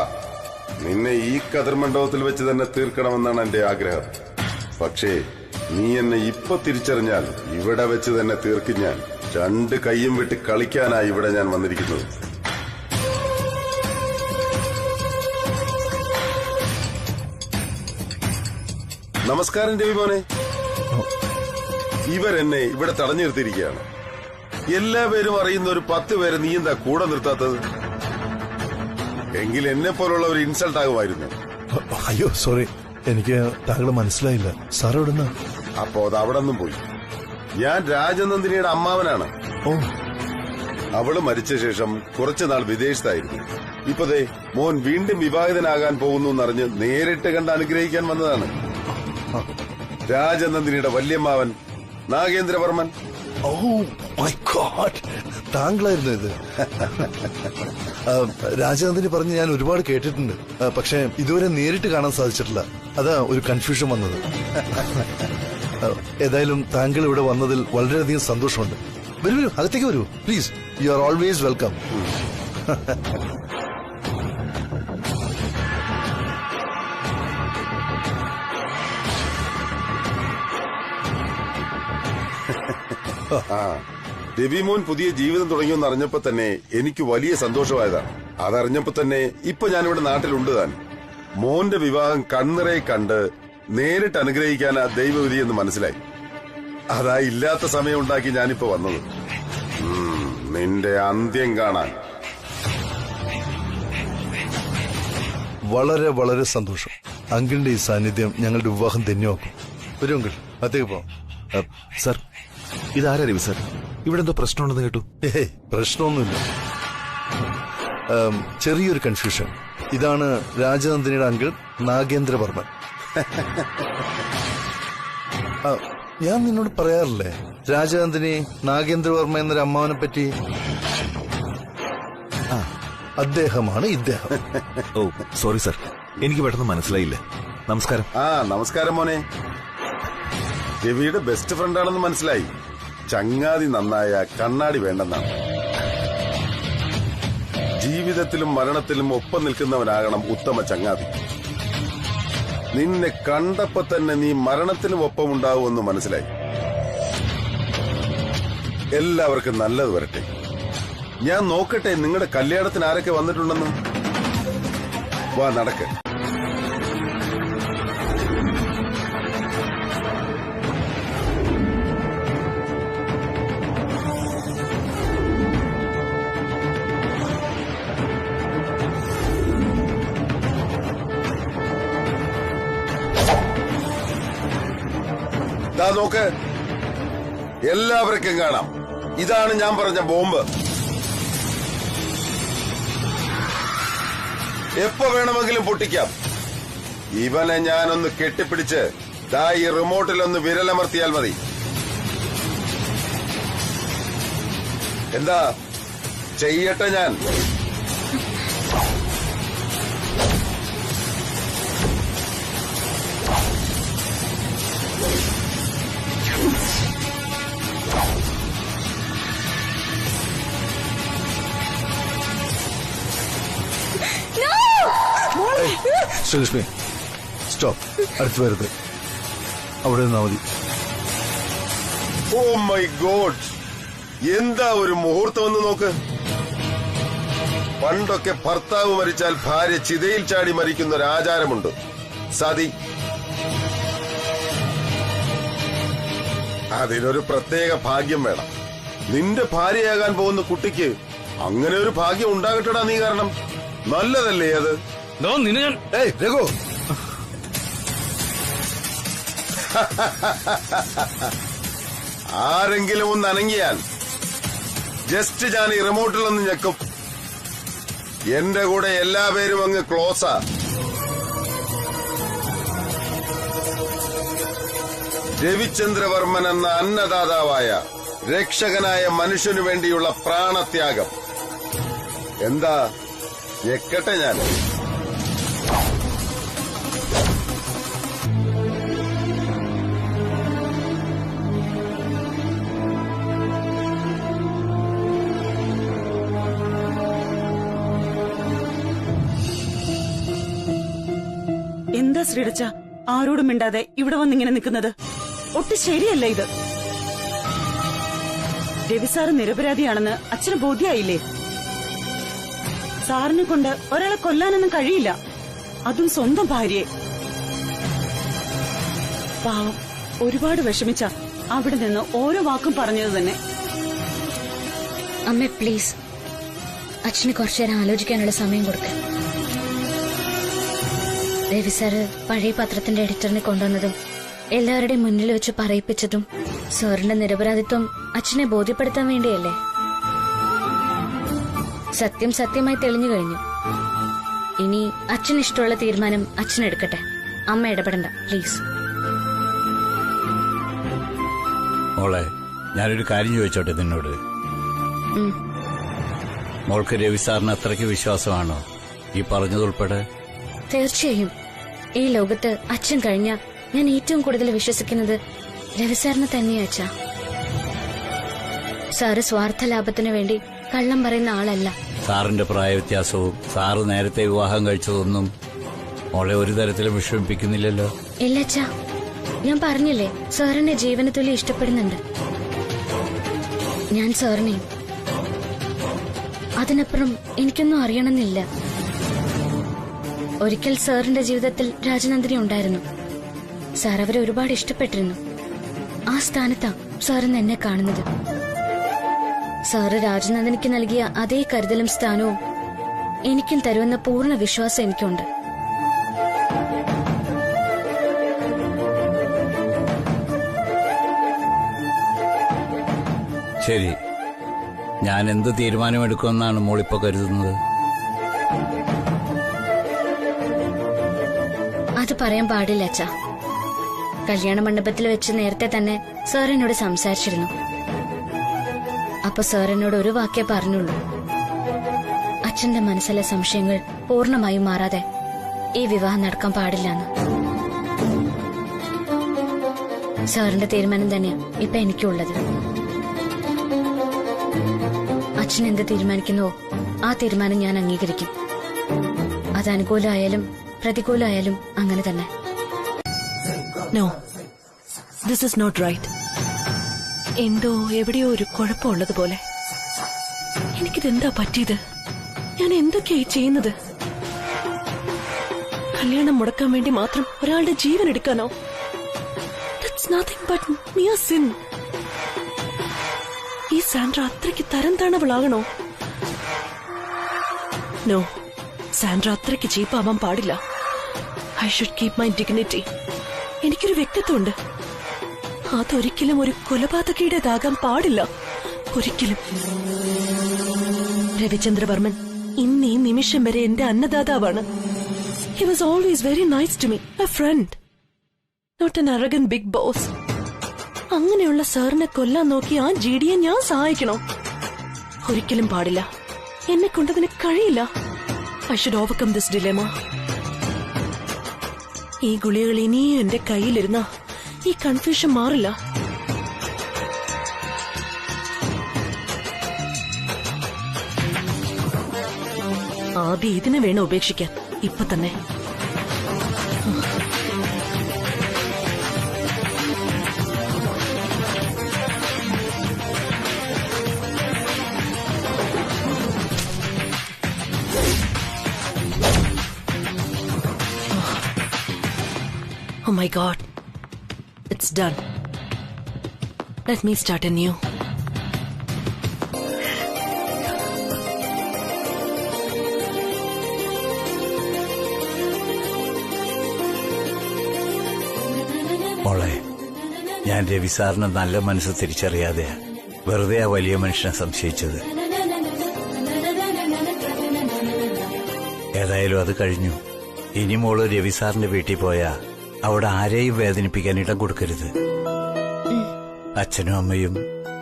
നിന്നെ ഈ ഖദർ മണ്ഡപത്തിൽ വെച്ച് തന്നെ തീർക്കണമെന്നാണ് എന്റെ ആഗ്രഹം. പക്ഷേ നീ എന്നെ ഇപ്പൊ തിരിച്ചറിഞ്ഞാൽ ഇവിടെ വെച്ച് തന്നെ തീർക്കും ഞാൻ. 2 കൈയും വെട്ടി കളിക്കാനായി ഇവിടെ ഞാൻ വന്നിരിക്കുന്നത്. നമസ്കാരം രവി മോനെ. ഇവരെന്നെ ഇവിടെ തടഞ്ഞു നിർത്തിയിരിക്കുകയാണ്. എല്ലാവരും അറിയുന്ന ഒരു 10 പേരെ നീ എന്താ കൂടെ നിർത്താത്തത്? എങ്കിൽ എന്നെ പോലുള്ള ഒരു ഇൻസൾട്ട് ആകുമായിരുന്നു. അയ്യോ സോറി, എനിക്ക് താങ്കളെ മനസ്സിലായില്ല. സാർ എവിടുന്ന? അപ്പോ അത് അവിടെ നിന്നും പോയി. ഞാൻ രാജനന്ദിനിയുടെ അമ്മാവനാണ്. ഓ. അവള് മരിച്ച ശേഷം കുറച്ചുനാൾ വിദേശത്തായിരുന്നു. ഇപ്പതേ മോൻ വീണ്ടും വിവാഹിതനാകാൻ പോകുന്നു എന്നറിഞ്ഞ് നേരിട്ട് കണ്ട് അനുഗ്രഹിക്കാൻ വന്നതാണ്. രാജനന്ദിനിയുടെ വല്യമ്മാവൻ നാഗേന്ദ്രവർമ്മൻ. ഓ മൈ ഗോഡ്, താങ്കളായിരുന്നു ഇത്. രാജനന്ദിനി പറഞ്ഞ് ഞാൻ ഒരുപാട് കേട്ടിട്ടുണ്ട്. പക്ഷെ ഇതുവരെ നേരിട്ട് കാണാൻ സാധിച്ചിട്ടില്ല. അതാ ഒരു കൺഫ്യൂഷൻ വന്നത്. ഏതായാലും താങ്കൾ ഇവിടെ വന്നതിൽ വളരെയധികം സന്തോഷമുണ്ട്. വരൂ വരൂ, അകത്തേക്ക് വരൂ please. U are always welcome. Ravi മോൻ പുതിയ ജീവിതം തുടങ്ങിയെന്ന് അറിഞ്ഞപ്പോ തന്നെ എനിക്ക് വലിയ സന്തോഷമായതാണ്. അതറിഞ്ഞപ്പോ തന്നെ ഇപ്പൊ ഞാനിവിടെ നാട്ടിലുണ്ട് താൻ. മോന്റെ വിവാഹം കണ്ണിറയെ കണ്ട് നേരിട്ട് അനുഗ്രഹിക്കാനാ ദൈവവിധി എന്ന് മനസ്സിലായി. അതാ ഇല്ലാത്ത സമയം ഉണ്ടാക്കി ഞാനിപ്പോ വന്നത്. നിന്റെ അന്ത്യം കാണാൻ. വളരെ വളരെ സന്തോഷം. അങ്കിളിന്റെ ഈ സാന്നിധ്യം ഞങ്ങളുടെ വിവാഹം ധന്യമാക്കും. വരൂ അങ്കിൾ, അത്തേക്ക് പോവാം. സാർ, ഇതാരാ രവി സാർ? ഇവിടെ എന്തോ പ്രശ്നമുണ്ടെന്ന് കേട്ടു. ഏയ്, പ്രശ്നമൊന്നുമില്ല. ചെറിയൊരു കൺഫ്യൂഷൻ. ഇതാണ് രാജനന്ദിനിയുടെ അങ്കിൾ നാഗേന്ദ്രവർമ്മൻ. ഞാൻ നിന്നോട് പറയാറില്ലേ രാജനന്ദിനി നാഗേന്ദ്രവർമ്മ എന്നൊരു അമ്മാവനെ പറ്റി? അദ്ദേഹമാണ് ഇദ്ദേഹം. ഓ സോറി സാർ, എനിക്ക് പെട്ടെന്ന് മനസ്സിലായില്ല. നമസ്കാരം. നമസ്കാരം മോനെ. രവിയുടെ ബെസ്റ്റ് ഫ്രണ്ടാണെന്ന് മനസ്സിലായി. ചങ്ങാതി നന്നായ കണ്ണാടി വേണ്ടെന്നാണ്. ജീവിതത്തിലും മരണത്തിലും ഒപ്പം നിൽക്കുന്നവനാകണം ഉത്തമ ചങ്ങാതി. നിന്നെ കണ്ടപ്പോ തന്നെ നീ മരണത്തിലും ഒപ്പം ഉണ്ടാവുമെന്ന് മനസ്സിലായി. എല്ലാവർക്കും നല്ലത് വരട്ടെ. ഞാൻ നോക്കട്ടെ നിങ്ങളുടെ കല്യാണത്തിന് ആരൊക്കെ വന്നിട്ടുണ്ടെന്ന്. വാ നടക്ക്. നോക്ക്, എല്ലാവർക്കും കാണാം. ഇതാണ് ഞാൻ പറഞ്ഞ ബോംബ്. എപ്പോ വേണമെങ്കിലും പൊട്ടിക്കാം. ഇവനെ ഞാനൊന്ന് കെട്ടിപ്പിടിച്ച് ഈ റിമോട്ടിലൊന്ന് വിരലമർത്തിയാൽ മതി. എന്താ ചെയ്യട്ടെ ഞാൻ? ശ്രീലക്ഷ്മി, സ്റ്റോപ്പ്. അടുത്ത് വരുത്. അവിടെ നിന്നാ മതി. ഓ മൈ ഗോഡ്, എന്താ ഒരു മുഹൂർത്തമെന്ന് നോക്ക്. പണ്ടൊക്കെ ഭർത്താവ് മരിച്ചാൽ ഭാര്യ ചിതയിൽ ചാടി മരിക്കുന്ന ഒരു ആചാരമുണ്ട്. സതി. അതിനൊരു പ്രത്യേക ഭാഗ്യം വേണം. നിന്റെ ഭാര്യയാകാൻ പോകുന്ന കുട്ടിക്ക് അങ്ങനെ ഒരു ഭാഗ്യം ഉണ്ടാകട്ടടാ നീ. കാരണം നല്ലതല്ലേ അത്? രഘു, ആരെങ്കിലും ഒന്ന് അനങ്ങിയാൽ ജസ്റ്റ് ഞാൻ ഈ റിമോട്ടിലൊന്ന് ഞെക്കും. എന്റെ കൂടെ എല്ലാ പേരും അങ്ങ് ക്ലോസാ. രവിചന്ദ്രവർമ്മൻ എന്ന അന്നദാതാവായ രക്ഷകനായ മനുഷ്യനു വേണ്ടിയുള്ള പ്രാണത്യാഗം. എന്താ ഞെക്കട്ടെ ഞാൻ? എന്താ ശ്രീടച്ച ആരോടും മിണ്ടാതെ ഇവിടെ വന്നിങ്ങനെ നിൽക്കുന്നത്? ഒട്ടും ശരിയല്ല ഇത്. രവി സാറ് നിരപരാധിയാണെന്ന് അച്ഛന് ബോധ്യായില്ലേ? സാറിനെ കൊണ്ട് ഒരാളെ കൊല്ലാനൊന്നും കഴിയില്ല, അതും സ്വന്തം ഭാര്യയെ. പാവം ഒരുപാട് വിഷമിച്ച അവിടെ നിന്ന് ഓരോ വാക്കും പറഞ്ഞത് തന്നെ. അമ്മ പ്ലീസ്, അച്ഛന് കുറച്ചുനേരം ആലോചിക്കാനുള്ള സമയം കൊടുക്ക. രവി സാറ് പഴയ പത്രത്തിന്റെ എഡിറ്ററിനെ കൊണ്ടുവന്നതും എല്ലാവരുടെയും മുന്നിൽ വെച്ച് പറയിപ്പിച്ചതും സാറിന്റെ നിരപരാധിത്വം അച്ഛനെ ബോധ്യപ്പെടുത്താൻ വേണ്ടിയല്ലേ? സത്യം സത്യമായി തെളിഞ്ഞു കഴിഞ്ഞു. ഇനി അച്ഛന് ഇഷ്ടമുള്ള തീരുമാനം അച്ഛൻ എടുക്കട്ടെ. അമ്മ ഇടപെടണ്ട പ്ലീസ്. മോളെ, ഞാനൊരു കാര്യം ചോദിച്ചോട്ടെ നിന്നോട്. മോൾക്ക് രവി സാറിന് അത്രയ്ക്ക് വിശ്വാസമാണോ ഈ പറഞ്ഞതുൾപ്പെടെ? തീർച്ചയായും. ഈ ലോകത്ത് അച്ഛൻ കഴിഞ്ഞ ഞാൻ ഏറ്റവും കൂടുതൽ വിശ്വസിക്കുന്നത് രവി സാറിന് തന്നെയാ അച്ഛാ. സാറ് സ്വാർത്ഥ ലാഭത്തിനു വേണ്ടി കള്ളം പറയുന്ന ആളല്ല. സാറിന്റെ പ്രായവ്യത്യാസവും സാറ് നേരത്തെ വിവാഹം കഴിച്ചതൊന്നും മോളെ ഒരു തരത്തിലും വിഷമിപ്പിക്കുന്നില്ലല്ലോ? ഇല്ല അച്ഛാ, ഞാൻ പറഞ്ഞില്ലേ സാറിനെ ജീവന തുല്യം ഇഷ്ടപ്പെടുന്നുണ്ട് ഞാൻ സാറിനെയും. അതിനപ്പുറം എനിക്കൊന്നും അറിയണമെന്നില്ല. ഒരിക്കൽ സാറിന്റെ ജീവിതത്തിൽ രാജനന്ദിനി ഉണ്ടായിരുന്നു. സാർ അവരെ ഒരുപാട് ഇഷ്ടപ്പെട്ടിരുന്നു. ആ സ്ഥാനത്താ സാറിന്ന് എന്നെ കാണുന്നത്. സാറ് രാജനന്ദിനിക്ക് നൽകിയ അതേ കരുതലും സ്ഥാനവും എനിക്കും തരുമെന്ന പൂർണ്ണ വിശ്വാസം എനിക്കുണ്ട്. ശരി, ഞാൻ എന്ത് തീരുമാനമെടുക്കുമെന്നാണ് മോളിപ്പോ കരുതുന്നത്? അത് പറയാൻ പാടില്ല അച്ഛാ. കല്യാണ മണ്ഡപത്തിൽ വെച്ച് നേരത്തെ തന്നെ സാർ എന്നോട് സംസാരിച്ചിരുന്നു. അപ്പൊ സാർ എന്നോട് ഒരു വാക്കേ പറഞ്ഞുള്ളൂ, അച്ഛന്റെ മനസ്സിലെ സംശയങ്ങൾ പൂർണ്ണമായും മാറാതെ ഈ വിവാഹം നടക്കാൻ പാടില്ലെന്ന്. സാറിന്റെ തീരുമാനം തന്നെയാ ഇപ്പൊ എനിക്കുള്ളത്. അച്ഛൻ എന്ത് തീരുമാനിക്കുന്നുവോ ആ തീരുമാനം ഞാൻ അംഗീകരിക്കും. അത് അനുകൂലമായാലും പ്രതികൂലമായാലും അങ്ങനെ തന്നെ. No, this is not right. എന്തോ എവിടെയോ ഒരു കുഴപ്പമുള്ളതുപോലെ. എനിക്കിതെന്താ പറ്റിയത്? ഞാൻ എന്തൊക്കെയായി ചെയ്യുന്നത്? കല്യാണം മുടക്കാൻ വേണ്ടി മാത്രം ഒരാളുടെ ജീവൻ എടുക്കാനോ? That's nothing but mere sin. ഈ സാൻഡ്ര അത്രയ്ക്ക് തരം താണവളാകണോ? നോ, സാൻഡ്ര അത്രയ്ക്ക് ചീപ്പാവാൻ പാടില്ല. I should keep my dignity. എനിക്കൊരു വ്യക്തിത്വമുണ്ട്. അതൊരിക്കലും ഒരു കൊലപാതകയുടേതാകാൻ പാടില്ല. ഒരിക്കലും. രവിചന്ദ്രവർമ്മൻ ഇന്ന് ഈ നിമിഷം വരെ എന്റെ അന്നദാതാവാണ്. He was always very nice to me, a friend, not an arrogant big boss. അങ്ങനെയുള്ള സാറിനെ കൊല്ലാൻ നോക്കി ആ ജിഡിയെ ഞാൻ സഹായിക്കണോ? ഒരിക്കലും പാടില്ല. എന്നെ കൊണ്ടതിന് കഴിയില്ല. I should overcome this dilemma. ഈ ഗുളികകൾ ഇനിയും എന്റെ കയ്യിലിരുന്ന ഈ കൺഫ്യൂഷൻ മാറില്ല. ആദ്യം ഇതിനെ വേണം ഉപേക്ഷിക്കാൻ, ഇപ്പൊ തന്നെ. Oh my God. It's done. Let me start anew. മോളെ, ഞാൻ രവി സാറിന് നല്ല മനസ്സ് തിരിച്ചറിയാതെ വെറുതെ ആ വലിയ മനുഷ്യനെ സംശയിച്ചത്. ഏതായാലും അത് കഴിഞ്ഞു. ഇനി മോള് രവി സാറിന്റെ വീട്ടിൽ പോയാ അവിടെ ആരെയും വേദനിപ്പിക്കാൻ ഇടം കൊടുക്കരുത്. അച്ഛനും അമ്മയും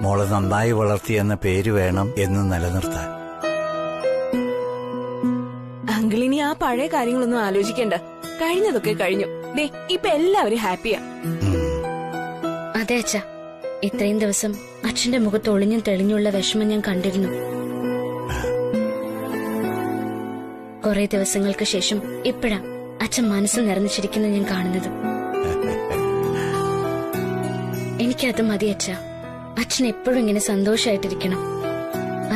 മോളെ നന്നായി വളർത്തിയെന്ന പേര് വേണം എന്ന് നിലനിർത്താൻ. അങ്കിളിനി ആ പഴയ കാര്യങ്ങളൊന്നും ആലോചിക്കണ്ട. കഴിഞ്ഞതൊക്കെ കഴിഞ്ഞു. ദേ ഇപ്പൊ എല്ലാവരും ഹാപ്പിയാ. അതെ അച്ഛാ, ഇത്രയും ദിവസം അച്ഛന്റെ മുഖത്ത് ഒളിഞ്ഞും തെളിഞ്ഞുള്ള വിഷമം ഞാൻ കണ്ടിരുന്നു. കുറെ ദിവസങ്ങൾക്ക് ശേഷം ഇപ്പോഴാ അച്ഛൻ മനസ്സ് നിറഞ്ഞിരിക്കുന്നത് ഞാൻ കാണുന്നത്. എനിക്കത് മതി അച്ഛാ. അച്ഛൻ എപ്പോഴും ഇങ്ങനെ സന്തോഷമായിട്ടിരിക്കണം.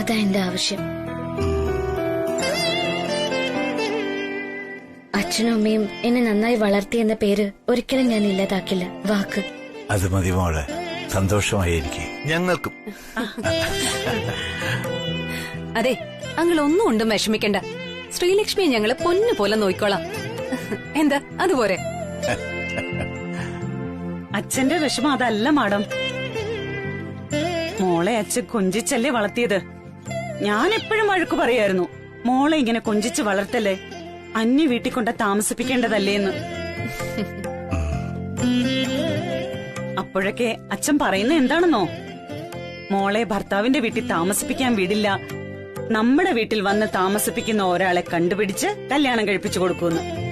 അതാ എന്റെ ആവശ്യം. അച്ഛനും അമ്മയും എന്നെ നന്നായി വളർത്തിയെന്ന പേര് ഒരിക്കലും ഞാൻ ഇല്ലാതാക്കില്ല. വാക്ക്. അത് മതി മോളെ. സന്തോഷമായി എനിക്ക്. ഞങ്ങൾക്കും. അതെ, അങ്ങൾ ഒന്നും കൊണ്ടും വിഷമിക്കണ്ട. ശ്രീലക്ഷ്മിയെ ഞങ്ങള് പൊന്നു പോലെ നോയിക്കോളാം. എന്താ അതുപോലെ? അച്ഛന്റെ വിഷമം അതല്ല മാഡം. മോളെ അച്ഛൻ കൊഞ്ചിച്ചല്ലേ വളർത്തിയത്. ഞാൻ എപ്പോഴും വഴക്കു പറയായിരുന്നു, മോളെ ഇങ്ങനെ കൊഞ്ചിച്ച് വളർത്തല്ലേ, അന്യ വീട്ടിൽ കൊണ്ട് താമസിപ്പിക്കേണ്ടതല്ലേന്ന്. അപ്പോഴൊക്കെ അച്ഛൻ പറയുന്ന എന്താണെന്നോ, മോളെ ഭർത്താവിന്റെ വീട്ടിൽ താമസിപ്പിക്കാൻ വിടില്ല, നമ്മുടെ വീട്ടിൽ വന്ന് താമസിപ്പിക്കുന്ന ഒരാളെ കണ്ടുപിടിച്ച് കല്യാണം കഴിപ്പിച്ചു കൊടുക്കുമെന്ന്.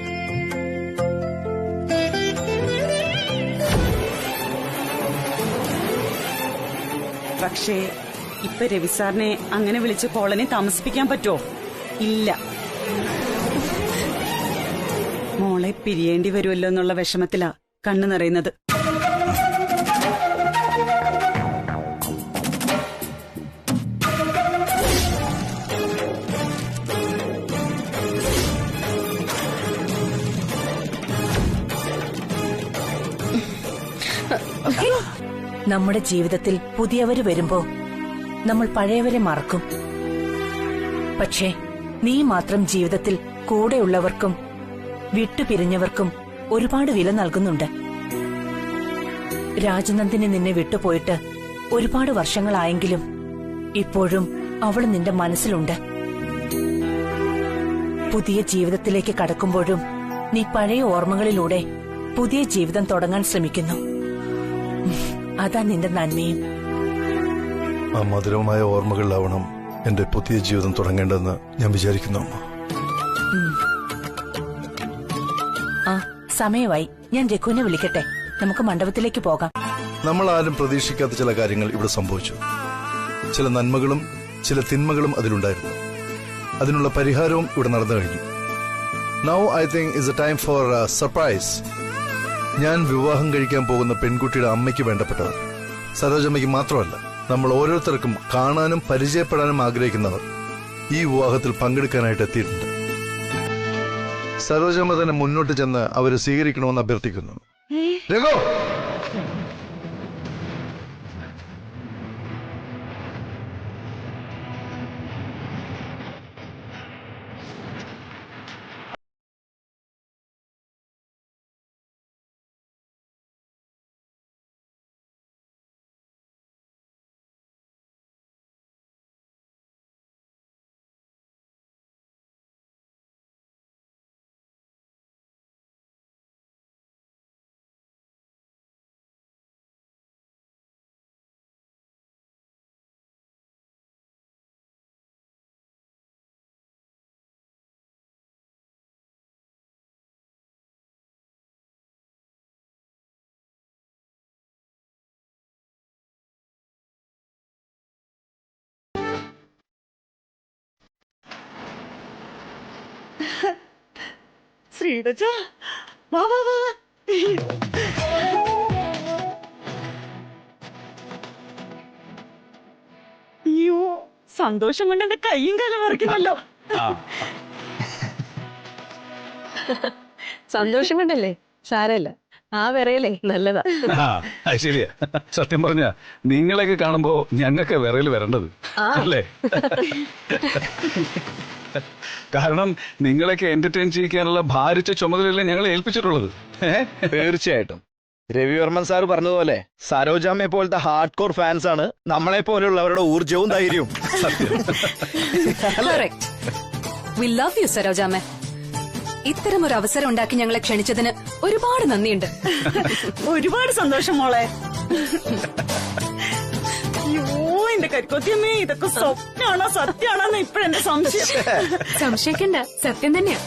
പക്ഷേ ഇപ്പൊ രവിസാറിനെ അങ്ങനെ വിളിച്ച് കോളനി താമസിപ്പിക്കാൻ പറ്റുമോ? ഇല്ല. മോളെ പിരിയേണ്ടി വരുമല്ലോ എന്നുള്ള വിഷമത്തിലാ കണ്ണു നിറയുന്നത്. നമ്മുടെ ജീവിതത്തിൽ പുതിയവര് വരുമ്പോ നമ്മൾ പഴയവരെ മറക്കും. പക്ഷേ നീ മാത്രം ജീവിതത്തിൽ കൂടെയുള്ളവർക്കും വിട്ടുപിരിഞ്ഞവർക്കും ഒരുപാട് വില നൽകുന്നുണ്ട്. രാജനന്ദിനി നിന്നെ വിട്ടുപോയിട്ട് ഒരുപാട് വർഷങ്ങളായെങ്കിലും ഇപ്പോഴും അവൾ നിന്റെ മനസ്സിലുണ്ട്. പുതിയ ജീവിതത്തിലേക്ക് കടക്കുമ്പോഴും നീ പഴയ ഓർമ്മകളിലൂടെ പുതിയ ജീവിതം തുടങ്ങാൻ ശ്രമിക്കുന്നു. അതാ നിന്റെ നന്മയും. ആ മധുരമായ ഓർമ്മകളിലാവണം എന്റെ പുതിയ ജീവിതം തുടങ്ങേണ്ടതെന്ന് ഞാൻ വിചാരിക്കുന്നു അമ്മ. ആ സമയമായി. ഞാൻ രഘുവിനെ വിളിക്കട്ടെ, നമുക്ക് മണ്ഡപത്തിലേക്ക് പോകാം. നമ്മൾ ആരും പ്രതീക്ഷിക്കാത്ത ചില കാര്യങ്ങൾ ഇവിടെ സംഭവിച്ചു. ചില നന്മകളും ചില തിന്മകളും അതിലുണ്ടായിരുന്നു. അതിനുള്ള പരിഹാരവും ഇവിടെ നടന്നു കഴിഞ്ഞു. Now I think is A time for surprise. ഞാൻ വിവാഹം കഴിക്കാൻ പോകുന്ന പെൺകുട്ടിയുടെ അമ്മയ്ക്ക് വേണ്ടപ്പെട്ടവർ സരോജമ്മയ്ക്ക് മാത്രമല്ല നമ്മൾ ഓരോരുത്തർക്കും കാണാനും പരിചയപ്പെടാനും ആഗ്രഹിക്കുന്നവർ ഈ വിവാഹത്തിൽ പങ്കെടുക്കാനായിട്ട് എത്തിയിട്ടുണ്ട്. സരോജമ്മ തന്നെ മുന്നോട്ട് ചെന്ന് അവരെ സ്വീകരിക്കണമെന്ന് അഭ്യർത്ഥിക്കുന്നു. രഘു, ശ്രീരജ, വാ വാ വാ. അയ്യോ, സന്തോഷം കൊണ്ട് എന്റെ കൈയും കാലം മറിക്കുന്നല്ലോ. സന്തോഷം കൊണ്ടല്ലേ, സാരല്ല. ആ വിറയലേ നല്ലതാ. ശരിയാ, സത്യം പറഞ്ഞ നിങ്ങളെയൊക്കെ കാണുമ്പോ ഞങ്ങൾക്ക് വിറയിൽ വരേണ്ടത് അല്ലേ? കാരണം നിങ്ങളെയൊക്കെ എന്റർടൈൻ ചെയ്യിക്കാനുള്ള ഭാരിച്ച ചുമതലയല്ലേ ഞങ്ങളെ ഏൽപ്പിച്ചിട്ടുള്ളത്. തീർച്ചയായിട്ടും രവിവർമ്മൻ സാർ പറഞ്ഞതുപോലെ സരോജാമ്മയെ പോലത്തെ ഹാർഡ് കോർ ഫാൻസ് ആണ് നമ്മളെ പോലുള്ളവരുടെ ഊർജവും ധൈര്യവും. We love you Sarojamma. ഇത്തരം ഒരു അവസരം ഉണ്ടാക്കി ഞങ്ങളെ ക്ഷണിച്ചതിന് ഒരുപാട് നന്ദിയുണ്ട്. ഒരുപാട് സന്തോഷം മോളെ. അയ്യോ, എന്റെ കരിക്കൊത്തിയമ്മേ, ഇതൊക്കെ സ്വപ്നാണോ സത്യാണോന്ന് ഇപ്പഴെന്റെ സംശയം. സംശയിക്കണ്ട, സത്യം തന്നെയാ.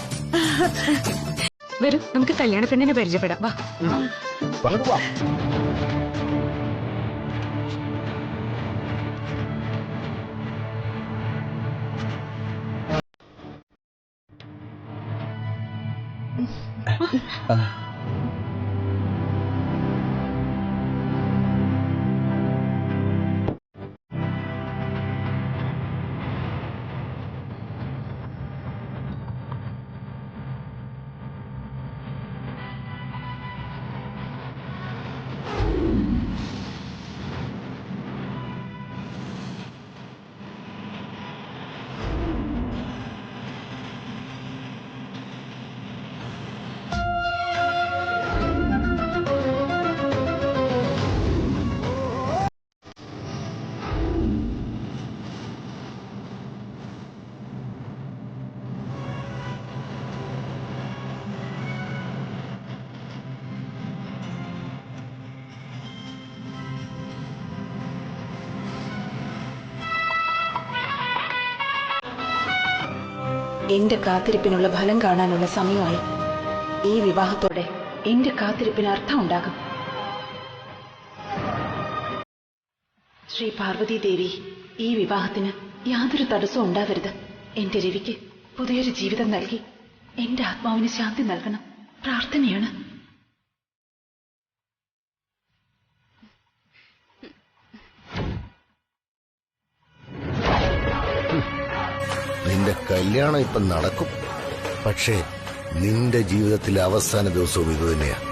വരൂ, നമുക്ക് കല്യാണ പെണ്ണിനെ പരിചയപ്പെടാം. വാ. എന്റെ കാത്തിരിപ്പിനുള്ള ഫലം കാണാനുള്ള സമയമായി. ഈ വിവാഹത്തോടെ എന്റെ കാത്തിരിപ്പിന് അർത്ഥമുണ്ടാകും. ശ്രീ പാർവതി ദേവി, ഈ വിവാഹത്തിന് യാതൊരു തടസ്സവും ഉണ്ടാവരുത്. എന്റെ രവിക്ക് പുതിയൊരു ജീവിതം നൽകി എന്റെ ആത്മാവിന് ശാന്തി നൽകണം. പ്രാർത്ഥനയാണ്. നിന്റെ കല്യാണം ഇപ്പം നടക്കും. പക്ഷേ നിന്റെ ജീവിതത്തിലെ അവസാന ദിവസവും ഇത് തന്നെയാണ്.